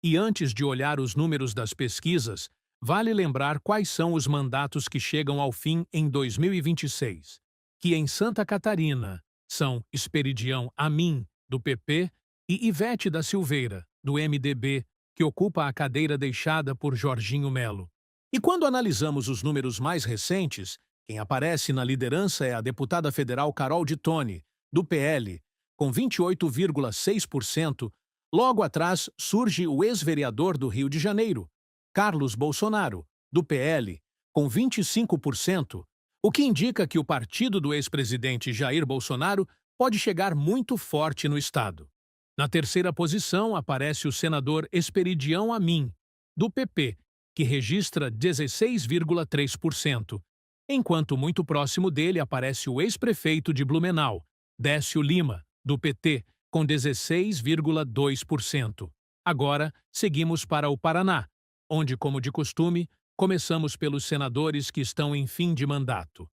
E antes de olhar os números das pesquisas, vale lembrar quais são os mandatos que chegam ao fim em 2026, que em Santa Catarina são Esperidião Amin, do PP, e Ivete da Silveira, do MDB, que ocupa a cadeira deixada por Jorginho Melo. E quando analisamos os números mais recentes, quem aparece na liderança é a deputada federal Carol de Tone, do PL, com 28,6%. Logo atrás surge o ex-vereador do Rio de Janeiro, Carlos Bolsonaro, do PL, com 25%, o que indica que o partido do ex-presidente Jair Bolsonaro pode chegar muito forte no estado. Na terceira posição aparece o senador Esperidião Amin, do PP, que registra 16,3%, enquanto muito próximo dele aparece o ex-prefeito de Blumenau, Décio Lima, do PT, com 16,2%. Agora, seguimos para o Paraná, onde, como de costume, começamos pelos senadores que estão em fim de mandato.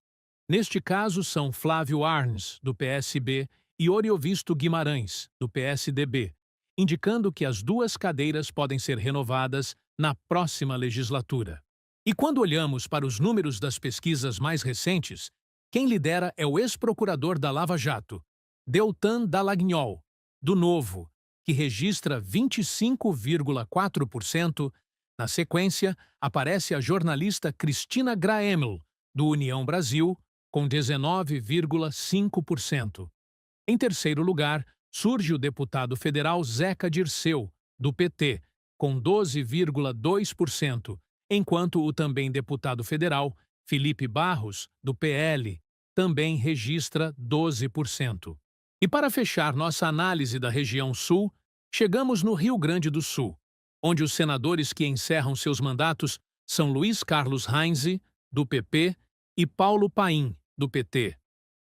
Neste caso, são Flávio Arns, do PSB, e Oriovisto Guimarães, do PSDB, indicando que as duas cadeiras podem ser renovadas na próxima legislatura. E quando olhamos para os números das pesquisas mais recentes, quem lidera é o ex-procurador da Lava Jato, Deltan Dallagnol, do Novo, que registra 25,4%. Na sequência, aparece a jornalista Cristina Graemel, do União Brasil, com 19,5%. Em terceiro lugar, surge o deputado federal Zeca Dirceu, do PT, com 12,2%, enquanto o também deputado federal Felipe Barros, do PL, também registra 12%. E para fechar nossa análise da região sul, chegamos no Rio Grande do Sul, onde os senadores que encerram seus mandatos são Luiz Carlos Reinze, do PP, e Paulo Paim, do PT.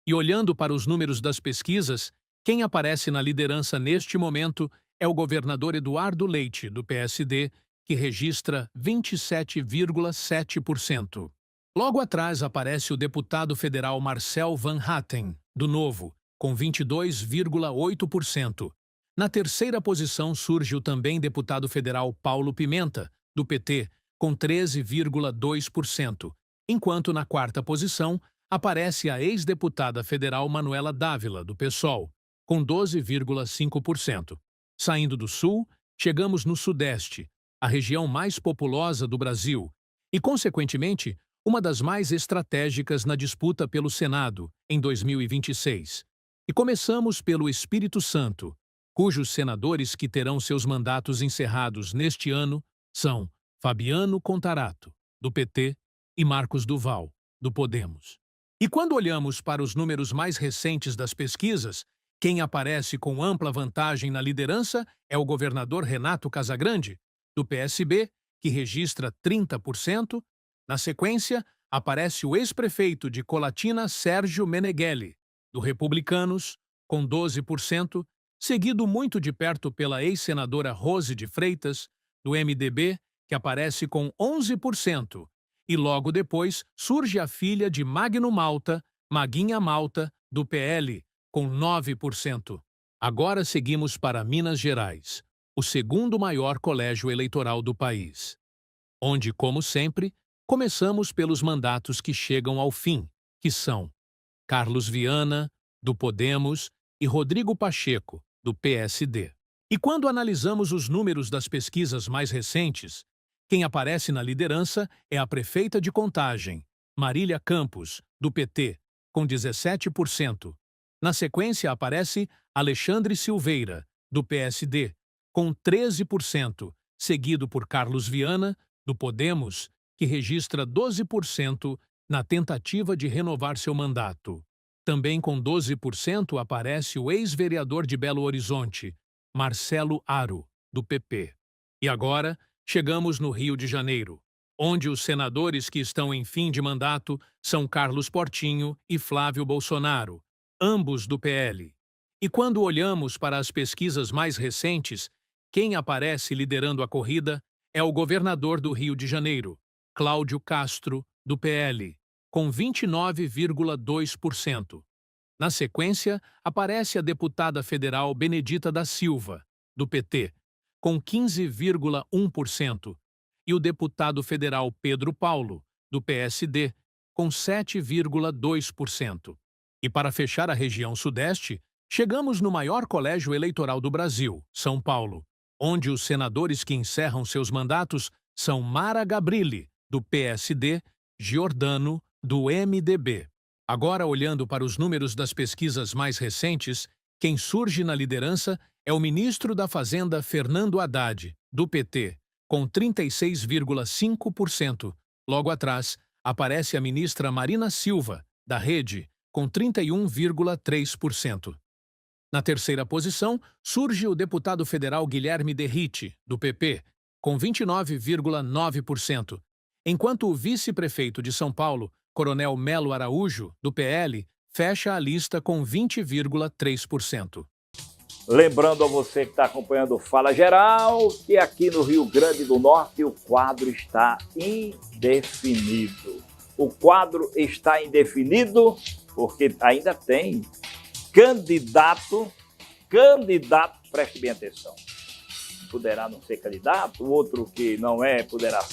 E olhando para os números das pesquisas, quem aparece na liderança neste momento é o governador Eduardo Leite, do PSD, que registra 27,7%. Logo atrás aparece o deputado federal Marcel Van Hatten, do Novo, com 22,8%. Na terceira posição surge o também deputado federal Paulo Pimenta, do PT, com 13,2%, enquanto na quarta posição aparece a ex-deputada federal Manuela Dávila, do PSOL, com 12,5%. Saindo do sul, chegamos no sudeste, a região mais populosa do Brasil, e, consequentemente, uma das mais estratégicas na disputa pelo Senado, em 2026. E começamos pelo Espírito Santo, cujos senadores que terão seus mandatos encerrados neste ano são Fabiano Contarato, do PT, e Marcos Duval, do Podemos. E quando olhamos para os números mais recentes das pesquisas, quem aparece com ampla vantagem na liderança é o governador Renato Casagrande, do PSB, que registra 30%. Na sequência, aparece o ex-prefeito de Colatina, Sérgio Meneghelli, do Republicanos, com 12%, seguido muito de perto pela ex-senadora Rose de Freitas, do MDB, que aparece com 11%, e logo depois surge a filha de Magno Malta, Maguinha Malta, do PL, com 9%. Agora seguimos para Minas Gerais, o segundo maior colégio eleitoral do país, onde, como sempre, começamos pelos mandatos que chegam ao fim, que são Carlos Viana, do Podemos, e Rodrigo Pacheco, do PSD. E quando analisamos os números das pesquisas mais recentes, quem aparece na liderança é a prefeita de Contagem, Marília Campos, do PT, com 17%. Na sequência aparece Alexandre Silveira, do PSD, com 13%, seguido por Carlos Viana, do Podemos, que registra 12% na tentativa de renovar seu mandato. Também com 12% aparece o ex-vereador de Belo Horizonte, Marcelo Aro, do PP. E agora, chegamos no Rio de Janeiro, onde os senadores que estão em fim de mandato são Carlos Portinho e Flávio Bolsonaro, ambos do PL. E quando olhamos para as pesquisas mais recentes, quem aparece liderando a corrida é o governador do Rio de Janeiro, Cláudio Castro, do PL, com 29,2%. Na sequência, aparece a deputada federal Benedita da Silva, do PT, com 15,1%, e o deputado federal Pedro Paulo, do PSD, com 7,2%. E para fechar a região sudeste, chegamos no maior colégio eleitoral do Brasil, São Paulo, onde os senadores que encerram seus mandatos são Mara Gabrilli, do PSD, Giordano, do MDB. Agora, olhando para os números das pesquisas mais recentes, quem surge na liderança é o ministro da Fazenda Fernando Haddad, do PT, com 36,5%. Logo atrás, aparece a ministra Marina Silva, da Rede, com 31,3%. Na terceira posição, surge o deputado federal Guilherme Derrite, do PP, com 29,9%, enquanto o vice-prefeito de São Paulo, Coronel Melo Araújo, do PL, fecha a lista com 20,3%. Lembrando a você que está acompanhando o Fala Geral, que aqui no Rio Grande do Norte o quadro está indefinido. O quadro está indefinido porque ainda tem candidato, preste bem atenção, poderá não ser candidato, o outro que não é, poderá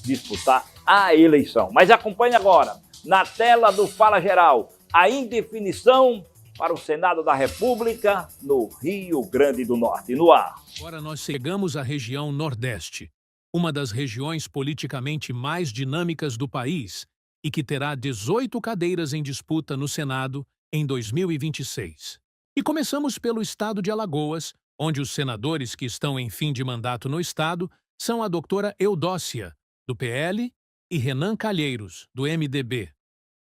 disputar a eleição. Mas acompanhe agora, na tela do Fala Geral, a indefinição para o Senado da República no Rio Grande do Norte. No ar. Agora nós chegamos à região Nordeste, uma das regiões politicamente mais dinâmicas do país e que terá 18 cadeiras em disputa no Senado em 2026. E começamos pelo estado de Alagoas, onde os senadores que estão em fim de mandato no estado são a doutora Eudócia, do PL, e Renan Calheiros, do MDB.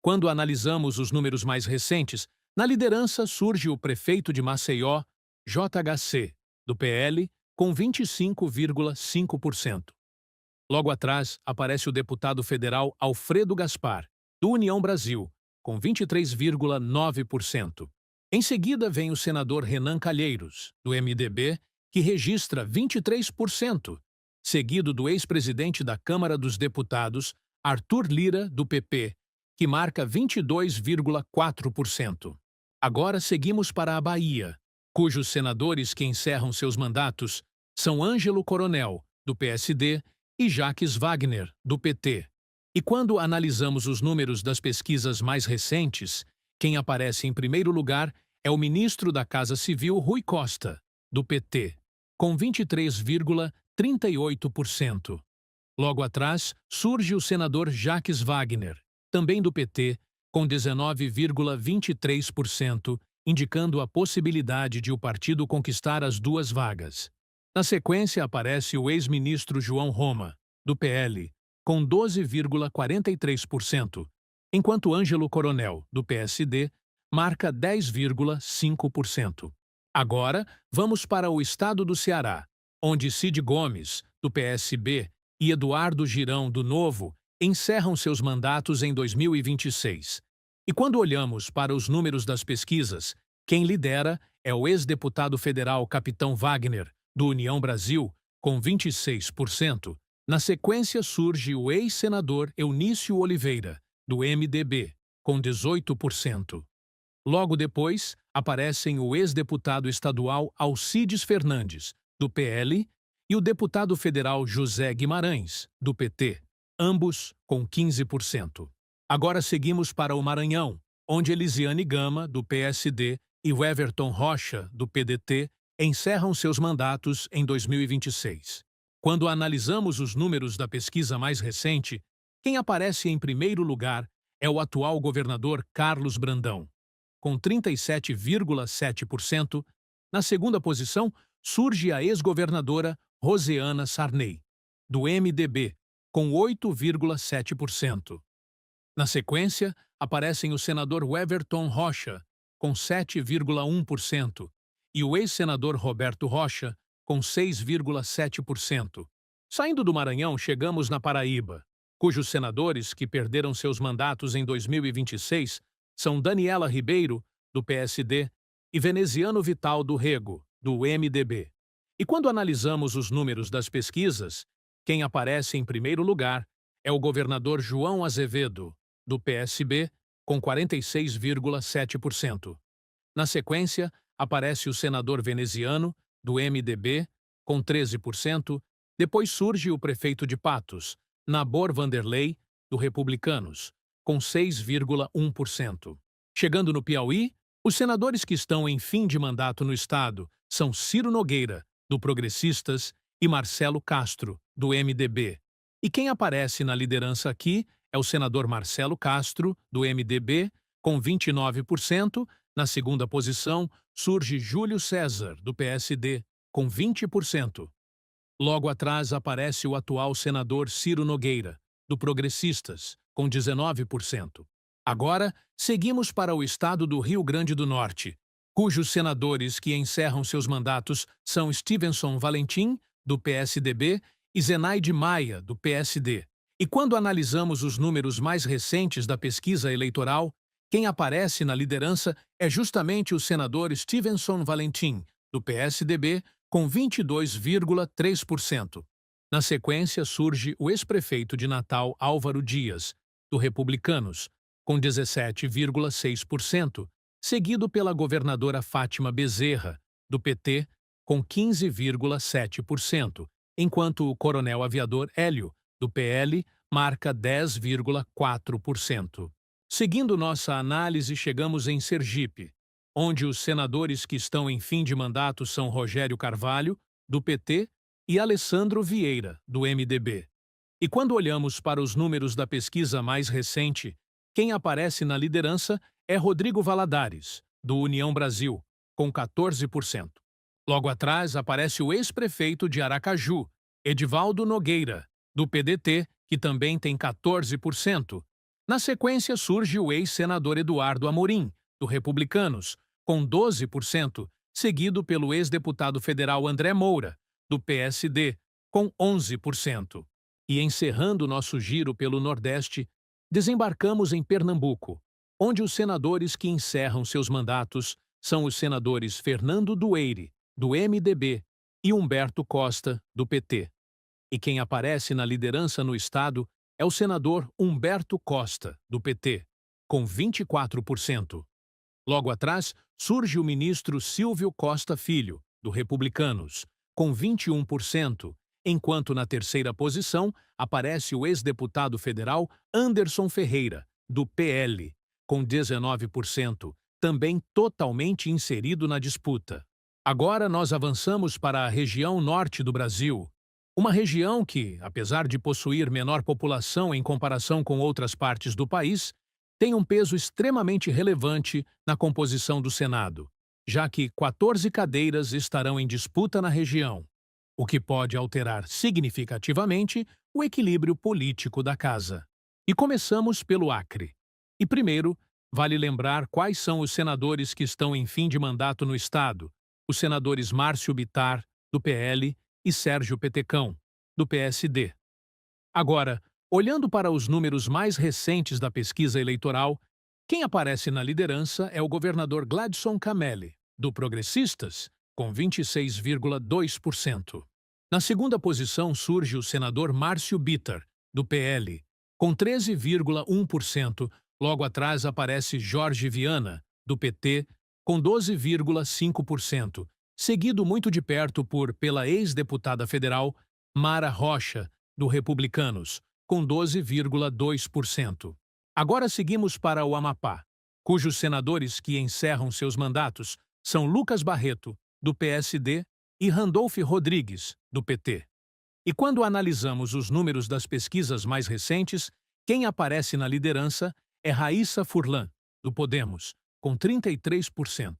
Quando analisamos os números mais recentes, na liderança surge o prefeito de Maceió, JHC, do PL, com 25,5%. Logo atrás, aparece o deputado federal Alfredo Gaspar, do União Brasil, com 23,9%. Em seguida, vem o senador Renan Calheiros, do MDB, que registra 23%, seguido do ex-presidente da Câmara dos Deputados, Arthur Lira, do PP, que marca 22,4%. Agora seguimos para a Bahia, cujos senadores que encerram seus mandatos são Ângelo Coronel, do PSD, e Jacques Wagner, do PT. E quando analisamos os números das pesquisas mais recentes, quem aparece em primeiro lugar é o ministro da Casa Civil, Rui Costa, do PT, com 23,38%. Logo atrás, surge o senador Jacques Wagner, também do PT, com 19,23%, indicando a possibilidade de o partido conquistar as duas vagas. Na sequência, aparece o ex-ministro João Roma, do PL, com 12,43%, enquanto Ângelo Coronel, do PSD, marca 10,5%. Agora, vamos para o estado do Ceará, onde Cid Gomes, do PSB, e Eduardo Girão, do Novo, encerram seus mandatos em 2026. E quando olhamos para os números das pesquisas, quem lidera é o ex-deputado federal Capitão Wagner, do União Brasil, com 26%. Na sequência surge o ex-senador Eunício Oliveira, do MDB, com 18%. Logo depois, aparecem o ex-deputado estadual Alcides Fernandes, do PL, e o deputado federal José Guimarães, do PT, ambos com 15%. Agora seguimos para o Maranhão, onde Elisiane Gama, do PSD, e o Everton Rocha, do PDT, encerram seus mandatos em 2026. Quando analisamos os números da pesquisa mais recente, quem aparece em primeiro lugar é o atual governador Carlos Brandão, com 37,7%. Na segunda posição, surge a ex-governadora Rosiana Sarney, do MDB, com 8,7%. Na sequência, aparecem o senador Everton Rocha, com 7,1%, e o ex-senador Roberto Rocha, com 6,7%. Saindo do Maranhão, chegamos na Paraíba, cujos senadores que perderam seus mandatos em 2026 são Daniela Ribeiro, do PSD, e Veneziano Vital do Rego, do MDB. E quando analisamos os números das pesquisas, quem aparece em primeiro lugar é o governador João Azevedo, do PSB, com 46,7%. Na sequência, aparece o senador Veneziano, do MDB, com 13%. Depois surge o prefeito de Patos, Nabor Vanderlei, do Republicanos, com 6,1%. Chegando no Piauí, os senadores que estão em fim de mandato no estado são Ciro Nogueira, do Progressistas, e Marcelo Castro, do MDB. E quem aparece na liderança aqui é o senador Marcelo Castro, do MDB, com 29%. Na segunda posição, surge Júlio César, do PSD, com 20%. Logo atrás aparece o atual senador Ciro Nogueira, do Progressistas, com 19%. Agora, seguimos para o estado do Rio Grande do Norte, cujos senadores que encerram seus mandatos são Stevenson Valentim, do PSDB, e Zenaide Maia, do PSD. E quando analisamos os números mais recentes da pesquisa eleitoral, quem aparece na liderança é justamente o senador Stevenson Valentim, do PSDB, com 22,3%. Na sequência, surge o ex-prefeito de Natal, Álvaro Dias, do Republicanos, com 17,6%, seguido pela governadora Fátima Bezerra, do PT, com 15,7%, enquanto o coronel aviador Hélio, do PL, marca 10,4%. Seguindo nossa análise, chegamos em Sergipe, onde os senadores que estão em fim de mandato são Rogério Carvalho, do PT, e Alessandro Vieira, do MDB. E quando olhamos para os números da pesquisa mais recente, quem aparece na liderança é Rodrigo Valadares, do União Brasil, com 14%. Logo atrás aparece o ex-prefeito de Aracaju, Edivaldo Nogueira, do PDT, que também tem 14%. Na sequência surge o ex-senador Eduardo Amorim, do Republicanos, com 12%, seguido pelo ex-deputado federal André Moura, do PSD, com 11%. E encerrando nosso giro pelo Nordeste, desembarcamos em Pernambuco, onde os senadores que encerram seus mandatos são os senadores Fernando Dueire, do MDB, e Humberto Costa, do PT. E quem aparece na liderança no estado é o senador Humberto Costa, do PT, com 24%. Logo atrás, surge o ministro Silvio Costa Filho, do Republicanos, com 21%, enquanto na terceira posição aparece o ex-deputado federal Anderson Ferreira, do PL, com 19%, também totalmente inserido na disputa. Agora nós avançamos para a região norte do Brasil, uma região que, apesar de possuir menor população em comparação com outras partes do país, tem um peso extremamente relevante na composição do Senado, já que 14 cadeiras estarão em disputa na região, o que pode alterar significativamente o equilíbrio político da casa. E começamos pelo Acre. E primeiro, vale lembrar quais são os senadores que estão em fim de mandato no estado: os senadores Márcio Bittar, do PL, e Sérgio Petecão, do PSD. Agora, olhando para os números mais recentes da pesquisa eleitoral, quem aparece na liderança é o governador Gladson Camelli, do Progressistas, com 26,2%. Na segunda posição surge o senador Márcio Bittar, do PL, com 13,1%. Logo atrás aparece Jorge Viana, do PT, com 12,5%, seguido muito de perto pela ex-deputada federal Mara Rocha, do Republicanos, com 12,2%. Agora seguimos para o Amapá, cujos senadores que encerram seus mandatos são Lucas Barreto, do PSD, e Randolph Rodrigues, do PT. E quando analisamos os números das pesquisas mais recentes, quem aparece na liderança é Raíssa Furlan, do Podemos, com 33%.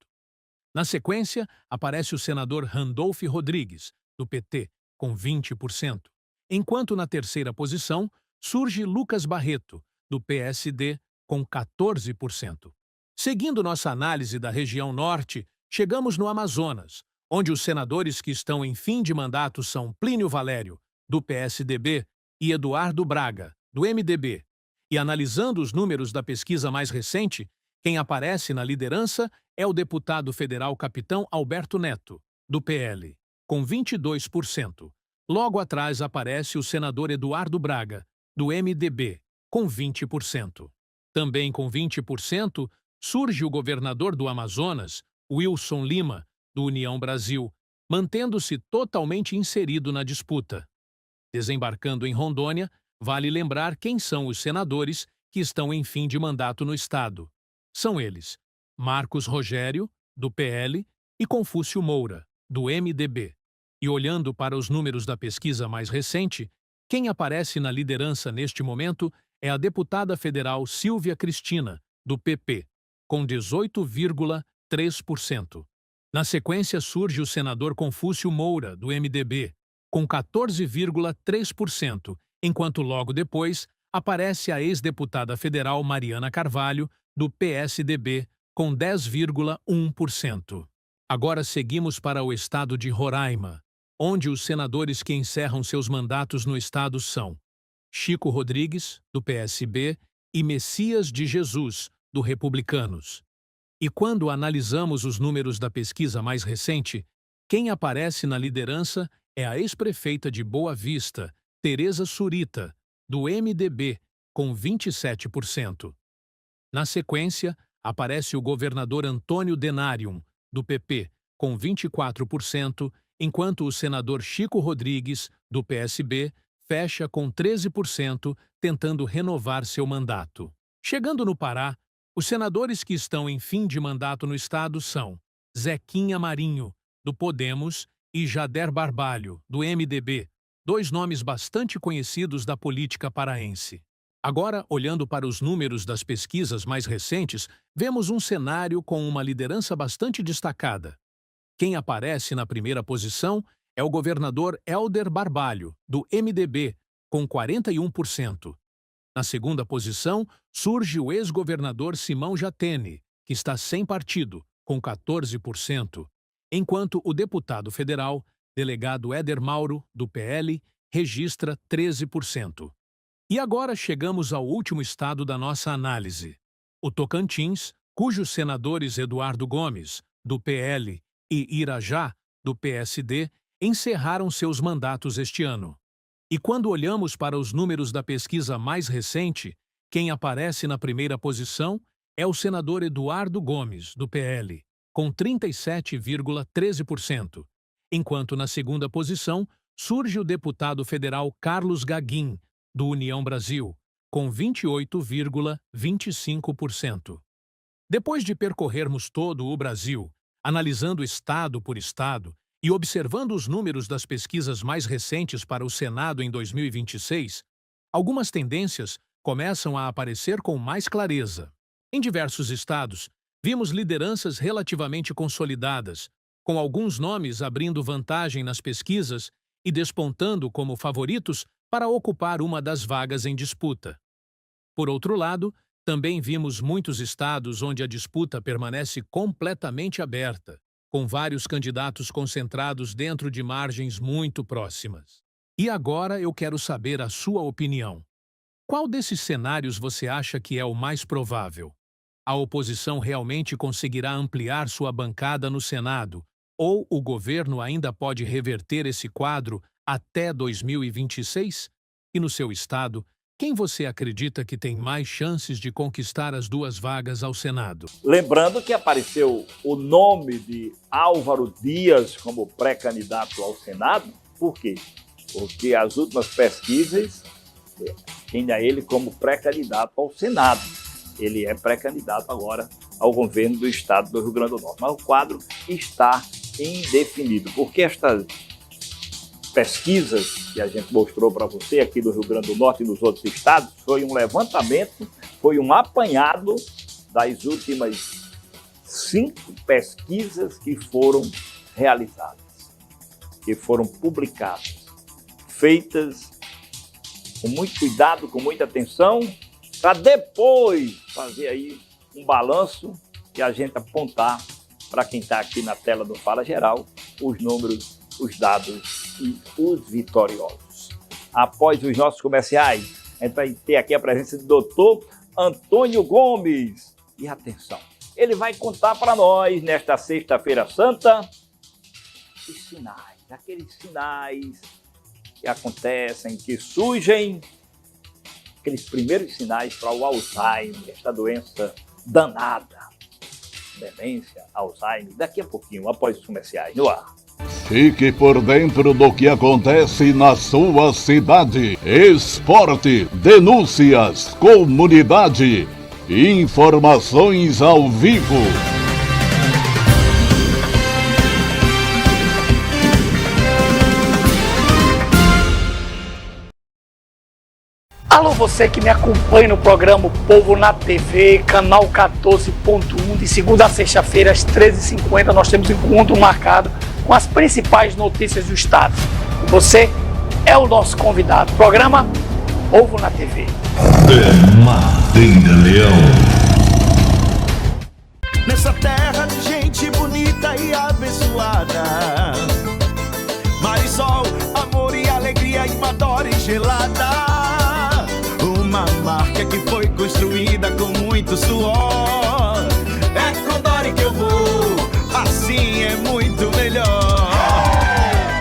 Na sequência, aparece o senador Randolph Rodrigues, do PT, com 20%, enquanto na terceira posição surge Lucas Barreto, do PSD, com 14%. Seguindo nossa análise da região norte, chegamos no Amazonas, onde os senadores que estão em fim de mandato são Plínio Valério, do PSDB, e Eduardo Braga, do MDB. E analisando os números da pesquisa mais recente, quem aparece na liderança é o deputado federal capitão Alberto Neto, do PL, com 22%. Logo atrás aparece o senador Eduardo Braga, do MDB, com 20%. Também com 20%, surge o governador do Amazonas, Wilson Lima, do União Brasil, mantendo-se totalmente inserido na disputa. Desembarcando em Rondônia, vale lembrar quem são os senadores que estão em fim de mandato no estado. São eles: Marcos Rogério, do PL, e Confúcio Moura, do MDB. E olhando para os números da pesquisa mais recente, quem aparece na liderança neste momento é a deputada federal Silvia Cristina, do PP, com 18,3%. Na sequência surge o senador Confúcio Moura, do MDB, com 14,3%, enquanto logo depois aparece a ex-deputada federal Mariana Carvalho, do PSDB, com 10,1%. Agora seguimos para o estado de Roraima, onde os senadores que encerram seus mandatos no estado são Chico Rodrigues, do PSB, e Messias de Jesus, do Republicanos. E quando analisamos os números da pesquisa mais recente, quem aparece na liderança é a ex-prefeita de Boa Vista, Tereza Surita, do MDB, com 27%. Na sequência, aparece o governador Antônio Denarium, do PP, com 24%, enquanto o senador Chico Rodrigues, do PSB, fecha com 13%, tentando renovar seu mandato. Chegando no Pará, os senadores que estão em fim de mandato no estado são Zequinha Marinho, do Podemos, e Jader Barbalho, do MDB, dois nomes bastante conhecidos da política paraense. Agora, olhando para os números das pesquisas mais recentes, vemos um cenário com uma liderança bastante destacada. Quem aparece na primeira posição é o governador Helder Barbalho, do MDB, com 41%. Na segunda posição, surge o ex-governador Simão Jatene, que está sem partido, com 14%, enquanto o deputado federal, delegado Éder Mauro, do PL, registra 13%. E agora chegamos ao último estado da nossa análise, o Tocantins, cujos senadores Eduardo Gomes, do PL, e Irajá, do PSD, encerraram seus mandatos este ano. E quando olhamos para os números da pesquisa mais recente, quem aparece na primeira posição é o senador Eduardo Gomes, do PL, com 37,13%, enquanto na segunda posição surge o deputado federal Carlos Gaguin, do União Brasil, com 28,25%. Depois de percorrermos todo o Brasil, analisando estado por estado e observando os números das pesquisas mais recentes para o Senado em 2026, algumas tendências começam a aparecer com mais clareza. Em diversos estados, vimos lideranças relativamente consolidadas, com alguns nomes abrindo vantagem nas pesquisas e despontando como favoritos para ocupar uma das vagas em disputa. Por outro lado, também vimos muitos estados onde a disputa permanece completamente aberta, com vários candidatos concentrados dentro de margens muito próximas. E agora eu quero saber a sua opinião. Qual desses cenários você acha que é o mais provável? A oposição realmente conseguirá ampliar sua bancada no Senado, ou o governo ainda pode reverter esse quadro até 2026? E no seu estado, quem você acredita que tem mais chances de conquistar as duas vagas ao Senado? Lembrando que apareceu o nome de Álvaro Dias como pré-candidato ao Senado. Por quê? Porque as últimas pesquisas tinha ele como pré-candidato ao Senado. Ele é pré-candidato agora ao governo do estado do Rio Grande do Norte. Mas o quadro está indefinido, porque estas pesquisas que a gente mostrou para você aqui do Rio Grande do Norte e nos outros estados foi um levantamento, foi um apanhado das últimas 5 pesquisas que foram realizadas, que foram publicadas, feitas com muito cuidado, com muita atenção, para depois fazer aí um balanço e a gente apontar para quem está aqui na tela do Fala Geral os números, os dados e os vitoriosos. Após os nossos comerciais, a gente vai ter aqui a presença do doutor Antônio Gomes. E atenção, ele vai contar para nós, nesta Sexta-feira Santa, os sinais, aqueles sinais que acontecem, que surgem, aqueles primeiros sinais para o Alzheimer, esta doença danada. Demência, Alzheimer, daqui a pouquinho, após os comerciais, no ar. Fique por dentro do que acontece na sua cidade. Esporte, denúncias, comunidade, informações ao vivo. Alô, você que me acompanha no programa O Povo na TV, canal 14.1, de segunda a sexta-feira, às 13h50, nós temos encontro marcado com as principais notícias do estado. E você é o nosso convidado. Programa Povo na TV. Madeira Leão. Nessa terra de gente bonita e abençoada, Marisol, amor e alegria e uma dora gelada. Uma marca que foi construída com muito suor. É com Dori que eu vou, assim é muito melhor.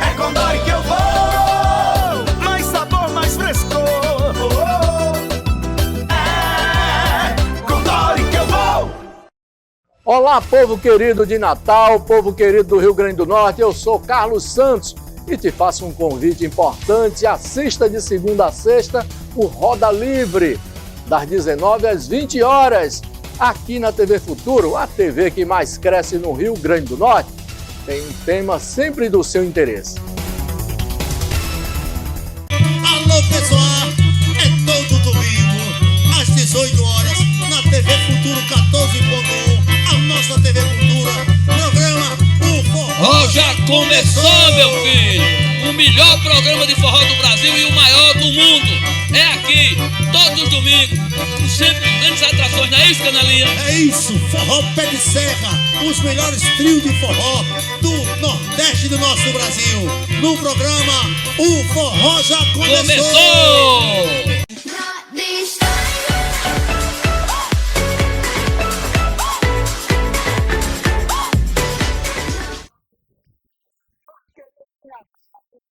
É com Dori que eu vou, mais sabor, mais frescor. É com Dori que eu vou. Olá, povo querido de Natal, povo querido do Rio Grande do Norte, eu sou Carlos Santos e te faço um convite importante. Assista de segunda a sexta o Roda Livre, das 19 às 20 horas, aqui na TV Futuro, a TV que mais cresce no Rio Grande do Norte. Tem um tema sempre do seu interesse. Alô, pessoal, é todo domingo Futuro 14.1, a nossa TV Cultura, programa O Forró Já começou, meu filho! O melhor programa de forró do Brasil e o maior do mundo. É aqui, todos os domingos, com sempre grandes atrações, não é isso, Canalinha? É isso, Forró Pé de Serra, os melhores trios de forró do Nordeste do nosso Brasil. No programa O Forró já começou!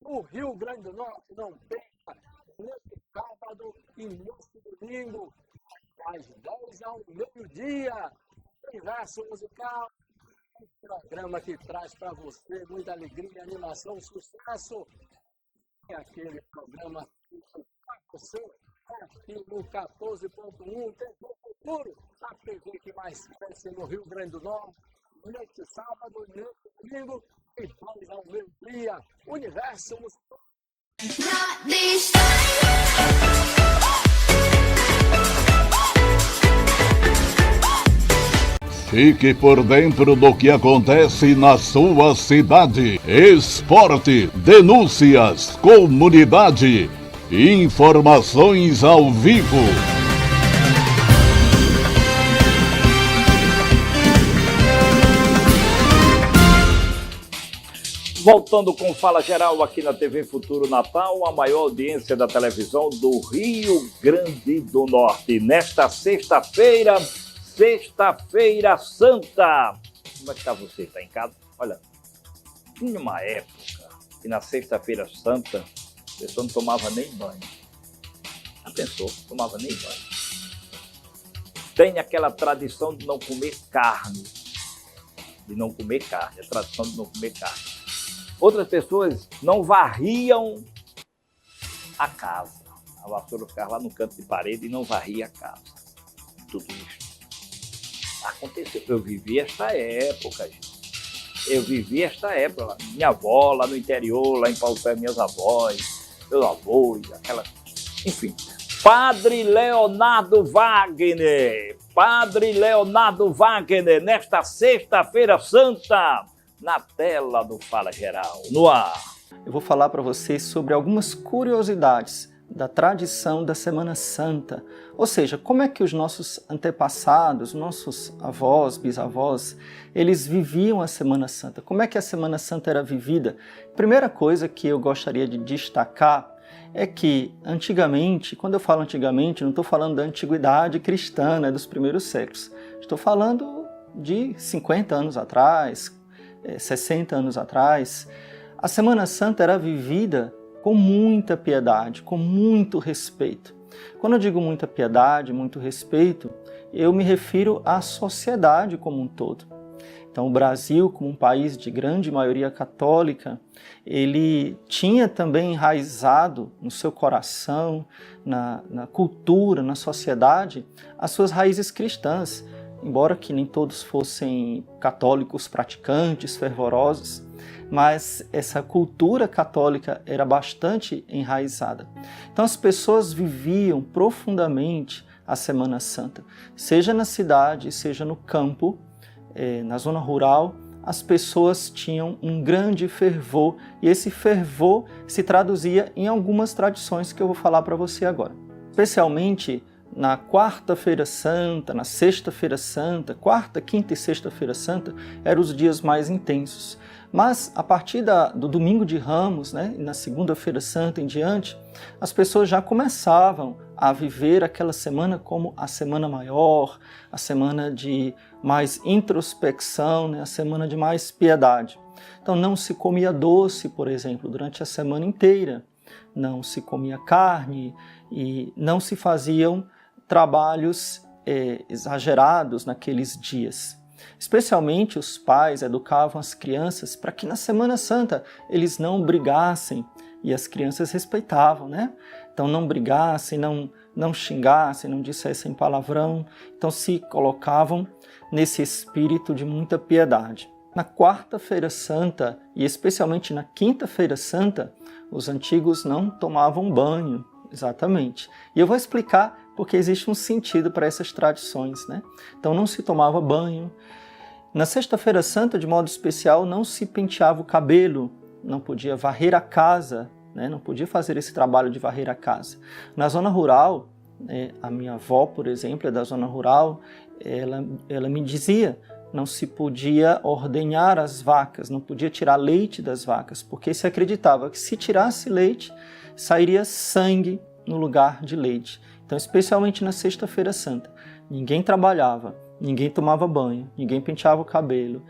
O Rio Grande do Norte não perca neste sábado e neste domingo, às 10 ao meio-dia. Universo Musical, um programa que traz para você muita alegria, animação, sucesso. É aquele programa para você, aqui no 14.1, TV Futuro, a TV que mais cresce no Rio Grande do Norte, neste sábado e neste domingo. E 10 ao meio-dia, Universo Musical. Fique por dentro do que acontece na sua cidade. Esporte, denúncias, comunidade, informações ao vivo. Voltando com Fala Geral aqui na TV Futuro Natal, a maior audiência da televisão do Rio Grande do Norte. Nesta sexta-feira, Sexta-feira Santa. Como é que está você? Está em casa? Olha, tinha uma época que na Sexta-feira Santa a pessoa não tomava nem banho. Já pensou? Tomava nem banho. Tem aquela tradição de não comer carne. A tradição de não comer carne. Outras pessoas não varriam a casa. A vassoura ficava lá no canto de parede e não varria a casa. Tudo isso aconteceu. Eu vivi esta época, gente. Minha avó lá no interior, lá em Paulo Pé, minhas avós, meus avós, aquela... Enfim. Padre Leonardo Wagner, nesta Sexta-feira Santa, na tela do Fala Geral, no ar. Eu vou falar para vocês sobre algumas curiosidades da tradição da Semana Santa. Ou seja, como é que os nossos antepassados, nossos avós, bisavós, eles viviam a Semana Santa? Como é que a Semana Santa era vivida? Primeira coisa que eu gostaria de destacar é que antigamente, quando eu falo antigamente, não estou falando da antiguidade cristã, né, dos primeiros séculos. Estou falando de 50 anos atrás, 60 anos atrás. A Semana Santa era vivida com muita piedade, com muito respeito. Quando eu digo muita piedade, muito respeito, eu me refiro à sociedade como um todo. Então, o Brasil, como um país de grande maioria católica, ele tinha também enraizado no seu coração, na cultura, na sociedade, as suas raízes cristãs. Embora que nem todos fossem católicos praticantes, fervorosos, mas essa cultura católica era bastante enraizada. Então as pessoas viviam profundamente a Semana Santa, seja na cidade, seja no campo, na zona rural, as pessoas tinham um grande fervor e esse fervor se traduzia em algumas tradições que eu vou falar para você agora. Especialmente na Quarta-feira Santa, na Sexta-feira Santa, Quarta, Quinta e Sexta-feira Santa eram os dias mais intensos. Mas a partir do Domingo de Ramos, né, e na Segunda-feira Santa em diante, as pessoas já começavam a viver aquela semana como a semana maior, a semana de mais introspecção, né, a semana de mais piedade. Então não se comia doce, por exemplo, durante a semana inteira, não se comia carne e não se faziam trabalhos exagerados naqueles dias. Especialmente os pais educavam as crianças para que na Semana Santa eles não brigassem e as crianças respeitavam, né? Então não brigassem, não xingassem, não dissessem palavrão, então se colocavam nesse espírito de muita piedade. Na Quarta-feira Santa e especialmente na Quinta-feira Santa, os antigos não tomavam banho, exatamente. E eu vou explicar porque existe um sentido para essas tradições, né? Então não se tomava banho. Na Sexta-feira Santa, de modo especial, não se penteava o cabelo, não podia varrer a casa, né? Não podia fazer esse trabalho de varrer a casa. Na zona rural, a minha avó, por exemplo, é da zona rural, ela me dizia, não se podia ordenhar as vacas, não podia tirar leite das vacas, porque se acreditava que se tirasse leite, sairia sangue no lugar de leite. Então, especialmente na Sexta-feira Santa, ninguém trabalhava, ninguém tomava banho, ninguém penteava o cabelo,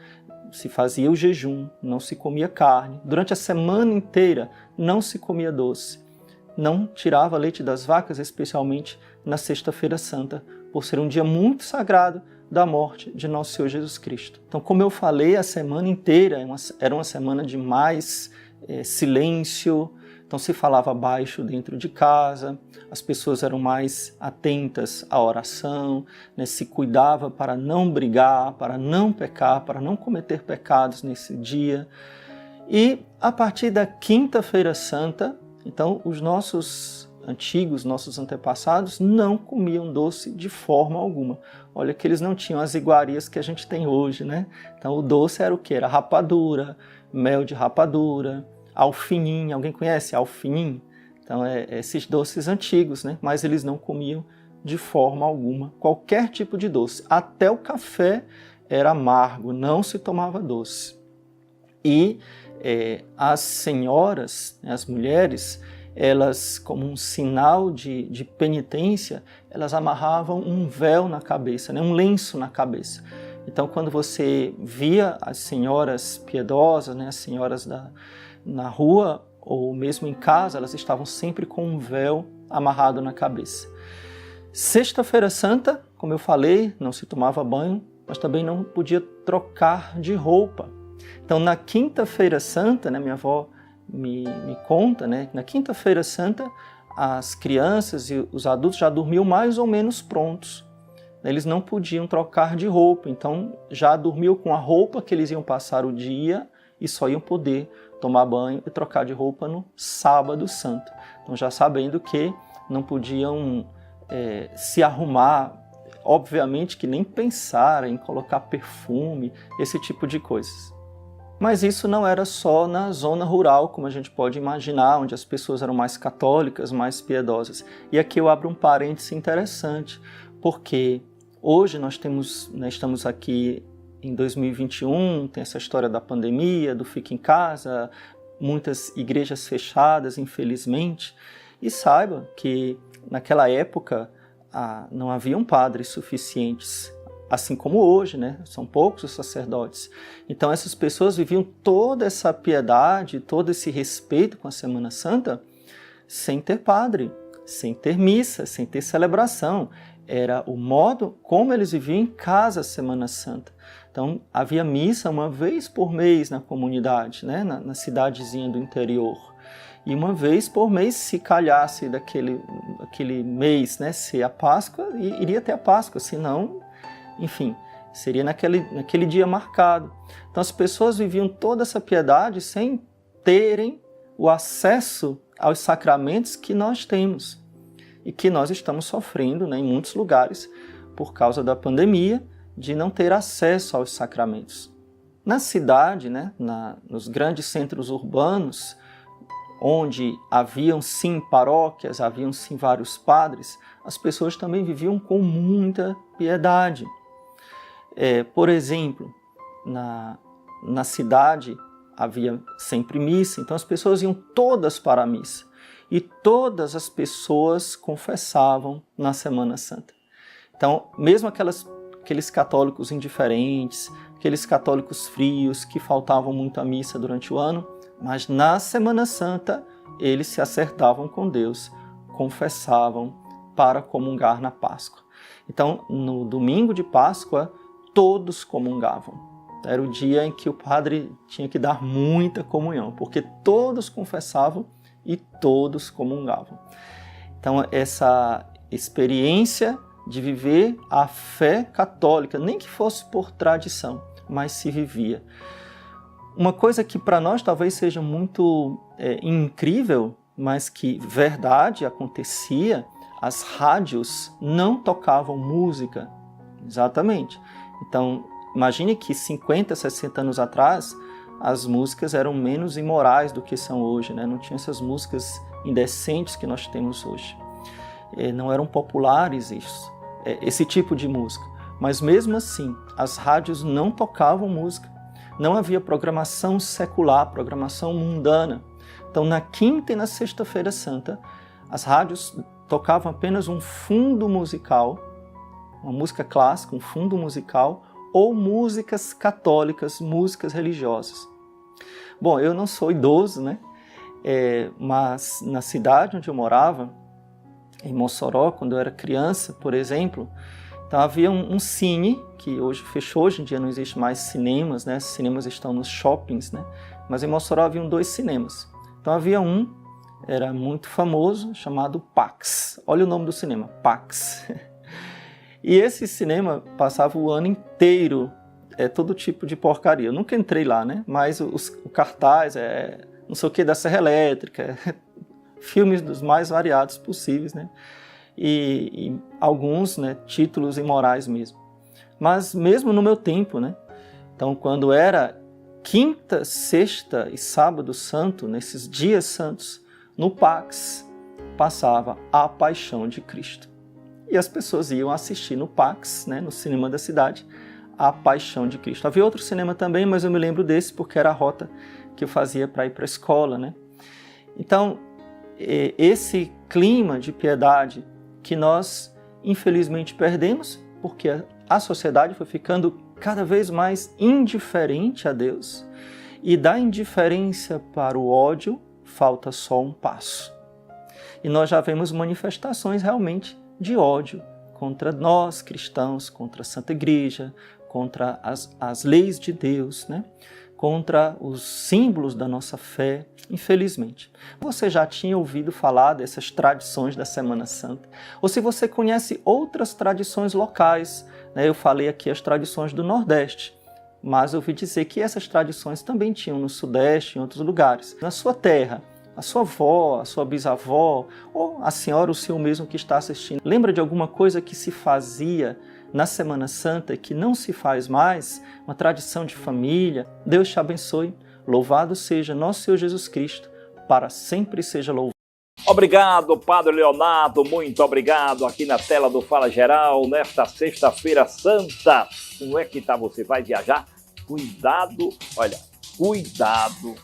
se fazia o jejum, não se comia carne. Durante a semana inteira não se comia doce, não tirava leite das vacas, especialmente na Sexta-feira Santa, por ser um dia muito sagrado da morte de nosso Senhor Jesus Cristo. Então, como eu falei, a semana inteira era uma semana de mais silêncio, então se falava baixo dentro de casa, as pessoas eram mais atentas à oração, né, se cuidava para não brigar, para não pecar, para não cometer pecados nesse dia. E a partir da Quinta-feira Santa, então os nossos antigos, nossos antepassados, não comiam doce de forma alguma. Olha que eles não tinham as iguarias que a gente tem hoje, né? Então o doce era o quê? Era rapadura, mel de rapadura, alfinim. Alguém conhece alfinim? Então esses doces antigos, né? Mas eles não comiam de forma alguma qualquer tipo de doce. Até o café era amargo, não se tomava doce. E as senhoras, as mulheres, elas, como um sinal de penitência, elas amarravam um véu na cabeça, né? Um lenço na cabeça. Então, quando você via as senhoras piedosas, né? As senhoras na rua ou mesmo em casa, elas estavam sempre com um véu amarrado na cabeça. Sexta-feira Santa, como eu falei, não se tomava banho, mas também não podia trocar de roupa. Então, na Quinta-feira Santa, né, minha avó me conta, né, na Quinta-feira Santa, as crianças e os adultos já dormiam mais ou menos prontos. Eles não podiam trocar de roupa, então já dormiam com a roupa que eles iam passar o dia e só iam poder tomar banho e trocar de roupa no Sábado Santo. Então, já sabendo que não podiam se arrumar, obviamente que nem pensar em colocar perfume, esse tipo de coisas. Mas isso não era só na zona rural, como a gente pode imaginar, onde as pessoas eram mais católicas, mais piedosas. E aqui eu abro um parêntese interessante, porque hoje nós estamos aqui em 2021, tem essa história da pandemia, do fica em casa, muitas igrejas fechadas, infelizmente. E saiba que naquela época não haviam padres suficientes, assim como hoje, né? São poucos os sacerdotes. Então essas pessoas viviam toda essa piedade, todo esse respeito com a Semana Santa, sem ter padre, sem ter missa, sem ter celebração. Era o modo como eles viviam em casa a Semana Santa. Então havia missa uma vez por mês na comunidade, né? na cidadezinha do interior. E uma vez por mês, se calhasse daquele mês, né? Se a Páscoa, iria ter a Páscoa, senão, enfim, seria naquele dia marcado. Então as pessoas viviam toda essa piedade sem terem o acesso aos sacramentos que nós temos e que nós estamos sofrendo, né, em muitos lugares por causa da pandemia, de não ter acesso aos sacramentos. Na cidade, né, nos grandes centros urbanos, onde haviam sim paróquias, haviam sim vários padres, as pessoas também viviam com muita piedade. Por exemplo, na cidade havia sempre missa, então as pessoas iam todas para a missa. E todas as pessoas confessavam na Semana Santa. Então, mesmo aqueles católicos indiferentes, aqueles católicos frios que faltavam muito à missa durante o ano, mas na Semana Santa eles se acertavam com Deus, confessavam para comungar na Páscoa. Então, no domingo de Páscoa, todos comungavam. Era o dia em que o padre tinha que dar muita comunhão, porque todos confessavam e todos comungavam. Então, essa experiência de viver a fé católica, nem que fosse por tradição, mas se vivia. Uma coisa que para nós talvez seja muito incrível, mas que verdade acontecia, as rádios não tocavam música. Exatamente. Então, imagine que 50, 60 anos atrás, as músicas eram menos imorais do que são hoje, né? Não tinha essas músicas indecentes que nós temos hoje. Não eram populares esse tipo de música. Mas mesmo assim, as rádios não tocavam música. Não havia programação secular, programação mundana. Então, na quinta e na sexta-feira santa, as rádios tocavam apenas um fundo musical, uma música clássica, um fundo musical, ou músicas católicas, músicas religiosas. Bom, eu não sou idoso, né? Mas na cidade onde eu morava, em Mossoró, quando eu era criança, por exemplo, então havia um cine, que hoje fechou, hoje em dia não existe mais cinemas, né? Cinemas estão nos shoppings, né? Mas em Mossoró haviam 2 cinemas. Então havia um, era muito famoso, chamado Pax. Olha o nome do cinema, Pax. E esse cinema passava o ano inteiro, todo tipo de porcaria. Eu nunca entrei lá, né? Mas o cartaz não sei o que da Serra Elétrica, filmes dos mais variados possíveis, né? E alguns, né, títulos imorais mesmo. Mas mesmo no meu tempo, né? Então, quando era quinta, sexta e sábado santo, nesses dias santos, no Pax passava A Paixão de Cristo. E as pessoas iam assistir no Pax, né, no cinema da cidade, A Paixão de Cristo. Havia outro cinema também, mas eu me lembro desse porque era a rota que eu fazia para ir para a escola, né? Então, esse clima de piedade que nós, infelizmente, perdemos, porque a sociedade foi ficando cada vez mais indiferente a Deus, e da indiferença para o ódio, falta só um passo. E nós já vemos manifestações realmente de ódio contra nós, cristãos, contra a Santa Igreja, contra as leis de Deus, né? Contra os símbolos da nossa fé, infelizmente. Você já tinha ouvido falar dessas tradições da Semana Santa? Ou se você conhece outras tradições locais, né? Eu falei aqui as tradições do Nordeste, mas eu ouvi dizer que essas tradições também tinham no Sudeste e em outros lugares. Na sua terra, a sua avó, a sua bisavó, ou a senhora, o senhor mesmo que está assistindo, lembra de alguma coisa que se fazia na Semana Santa e que não se faz mais? Uma tradição de família? Deus te abençoe. Louvado seja nosso Senhor Jesus Cristo, para sempre seja louvado. Obrigado, Padre Leonardo, muito obrigado. Aqui na tela do Fala Geral, nesta sexta-feira santa. Como é que tá? Você vai viajar? Cuidado, olha, cuidado,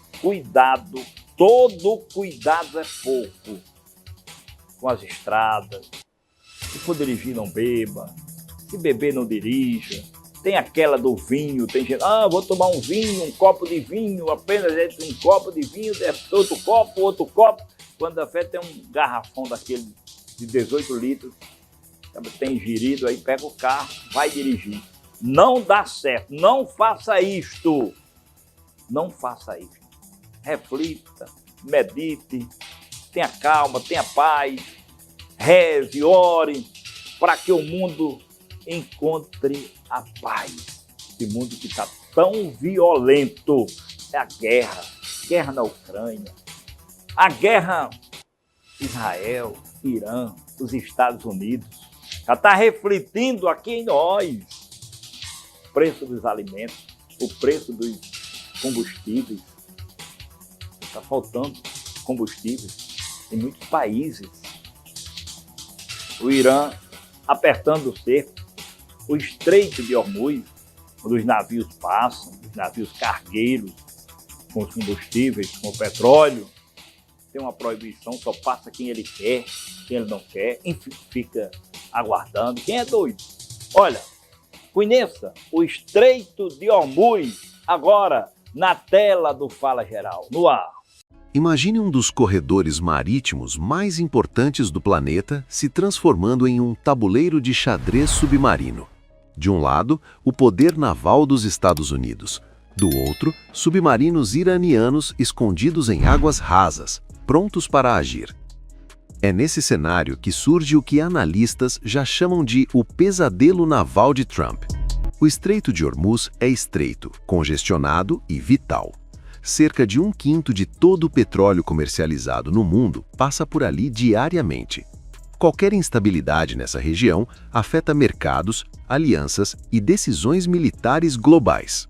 todo cuidado é pouco com as estradas. Se for dirigir, não beba. Se beber, não dirija. Tem aquela do vinho, tem gente, vou tomar um vinho, um copo de vinho, apenas um copo de vinho, outro copo. Quando a fé tem um garrafão daquele de 18 litros, tem ingerido, aí pega o carro, vai dirigir. Não dá certo, não faça isto. Não faça isto. Reflita, medite, tenha calma, tenha paz, reze, ore, para que o mundo encontre a paz. Esse mundo que está tão violento, é a guerra na Ucrânia, a guerra Israel, Irã, os Estados Unidos, já está refletindo aqui em nós o preço dos alimentos, o preço dos combustíveis. Está faltando combustíveis em muitos países. O Irã apertando o cerco, o Estreito de Hormuz, onde os navios passam, os navios cargueiros com os combustíveis, com o petróleo, tem uma proibição, só passa quem ele quer, quem ele não quer, enfim, fica aguardando. Quem é doido? Olha, conheça o Estreito de Hormuz, agora na tela do Fala Geral, no ar. Imagine um dos corredores marítimos mais importantes do planeta se transformando em um tabuleiro de xadrez submarino. De um lado, o poder naval dos Estados Unidos. Do outro, submarinos iranianos escondidos em águas rasas, prontos para agir. É nesse cenário que surge o que analistas já chamam de o pesadelo naval de Trump. O Estreito de Hormuz é estreito, congestionado e vital. Cerca de 1/5 de todo o petróleo comercializado no mundo passa por ali diariamente. Qualquer instabilidade nessa região afeta mercados, alianças e decisões militares globais.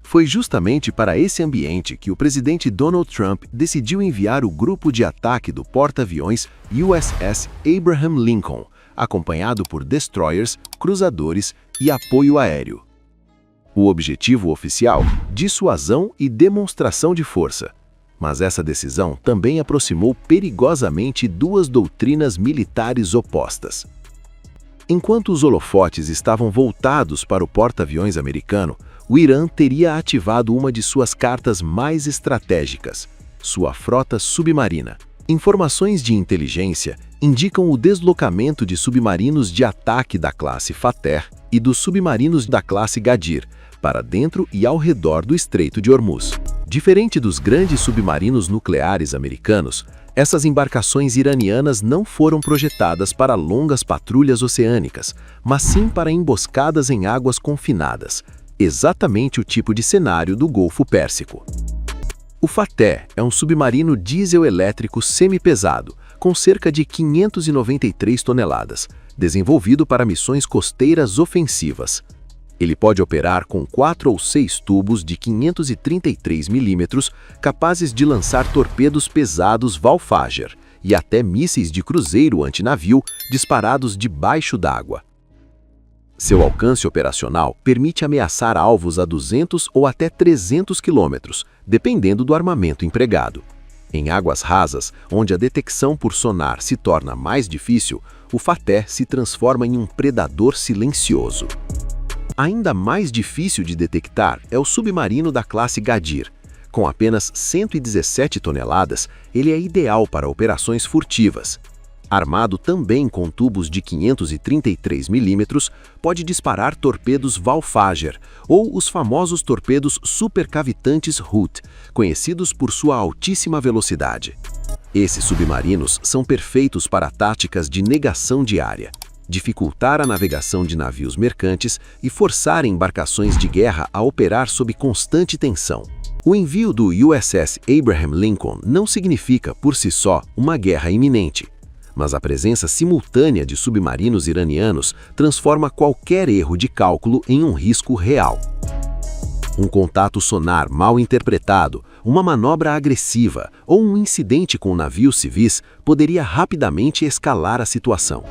Foi justamente para esse ambiente que o presidente Donald Trump decidiu enviar o grupo de ataque do porta-aviões USS Abraham Lincoln, acompanhado por destroyers, cruzadores e apoio aéreo. O objetivo oficial: dissuasão e demonstração de força. Mas essa decisão também aproximou perigosamente duas doutrinas militares opostas. Enquanto os holofotes estavam voltados para o porta-aviões americano, o Irã teria ativado uma de suas cartas mais estratégicas, sua frota submarina. Informações de inteligência indicam o deslocamento de submarinos de ataque da classe Fateh e dos submarinos da classe Gadir para dentro e ao redor do Estreito de Hormuz. Diferente dos grandes submarinos nucleares americanos, essas embarcações iranianas não foram projetadas para longas patrulhas oceânicas, mas sim para emboscadas em águas confinadas, exatamente o tipo de cenário do Golfo Pérsico. O Fateh é um submarino diesel-elétrico semipesado, com cerca de 593 toneladas, desenvolvido para missões costeiras ofensivas. Ele pode operar com 4 ou 6 tubos de 533 milímetros, capazes de lançar torpedos pesados Valfager e até mísseis de cruzeiro antinavio disparados debaixo d'água. Seu alcance operacional permite ameaçar alvos a 200 ou até 300 quilômetros, dependendo do armamento empregado. Em águas rasas, onde a detecção por sonar se torna mais difícil, o Fateh se transforma em um predador silencioso. Ainda mais difícil de detectar é o submarino da classe Gadir. Com apenas 117 toneladas, ele é ideal para operações furtivas. Armado também com tubos de 533 milímetros, pode disparar torpedos Valfager, ou os famosos torpedos supercavitantes Hoot, conhecidos por sua altíssima velocidade. Esses submarinos são perfeitos para táticas de negação de área, dificultar a navegação de navios mercantes e forçar embarcações de guerra a operar sob constante tensão. O envio do USS Abraham Lincoln não significa, por si só, uma guerra iminente, mas a presença simultânea de submarinos iranianos transforma qualquer erro de cálculo em um risco real. Um contato sonar mal interpretado, uma manobra agressiva ou um incidente com navios civis poderia rapidamente escalar a situação.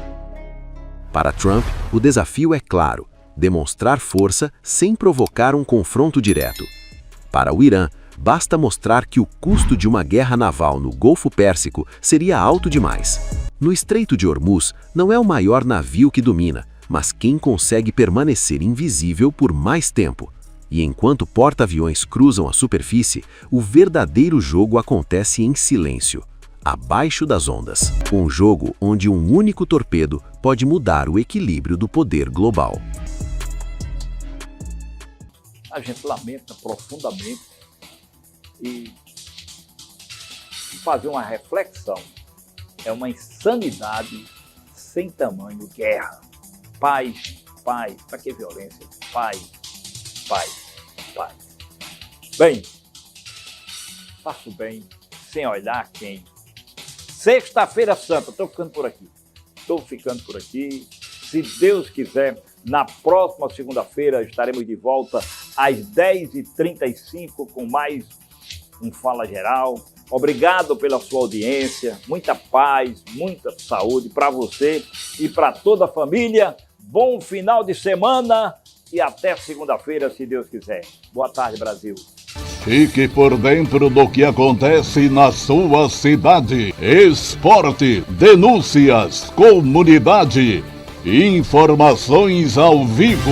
Para Trump, o desafio é claro: demonstrar força sem provocar um confronto direto. Para o Irã, basta mostrar que o custo de uma guerra naval no Golfo Pérsico seria alto demais. No Estreito de Hormuz, não é o maior navio que domina, mas quem consegue permanecer invisível por mais tempo. E enquanto porta-aviões cruzam a superfície, o verdadeiro jogo acontece em silêncio, abaixo das ondas. Um jogo onde um único torpedo pode mudar o equilíbrio do poder global. A gente lamenta profundamente e fazer uma reflexão. É uma insanidade sem tamanho. Guerra. Paz, paz. Para que violência? Paz, paz, paz. Bem, faço bem sem olhar quem. Sexta-feira Santa. Estou ficando por aqui. Se Deus quiser, na próxima segunda-feira estaremos de volta às 10h35 com mais um Fala Geral. Obrigado pela sua audiência, muita paz, muita saúde para você e para toda a família. Bom final de semana e até segunda-feira, se Deus quiser. Boa tarde, Brasil. Fique por dentro do que acontece na sua cidade. Esporte, denúncias, comunidade, informações ao vivo.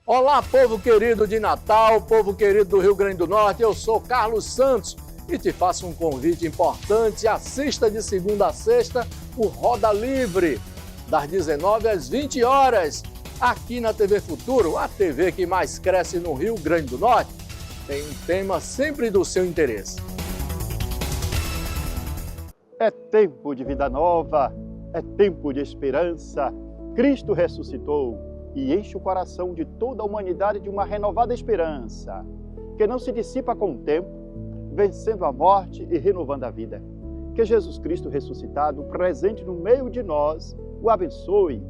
Olá, povo querido de Natal, povo querido do Rio Grande do Norte, eu sou Carlos Santos e te faço um convite importante. Assista de segunda a sexta o Roda Livre, das 19 às 20 horas, aqui na TV Futuro, a TV que mais cresce no Rio Grande do Norte. Tem um tema sempre do seu interesse. É tempo de vida nova, é tempo de esperança. Cristo ressuscitou. e enche o coração de toda a humanidade de uma renovada esperança, que não se dissipa com o tempo, vencendo a morte e renovando a vida. Que Jesus Cristo ressuscitado, presente no meio de nós, o abençoe.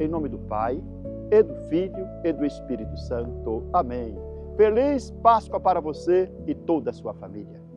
Em nome do Pai, e do Filho, e do Espírito Santo. Amém. Feliz Páscoa para você e toda a sua família.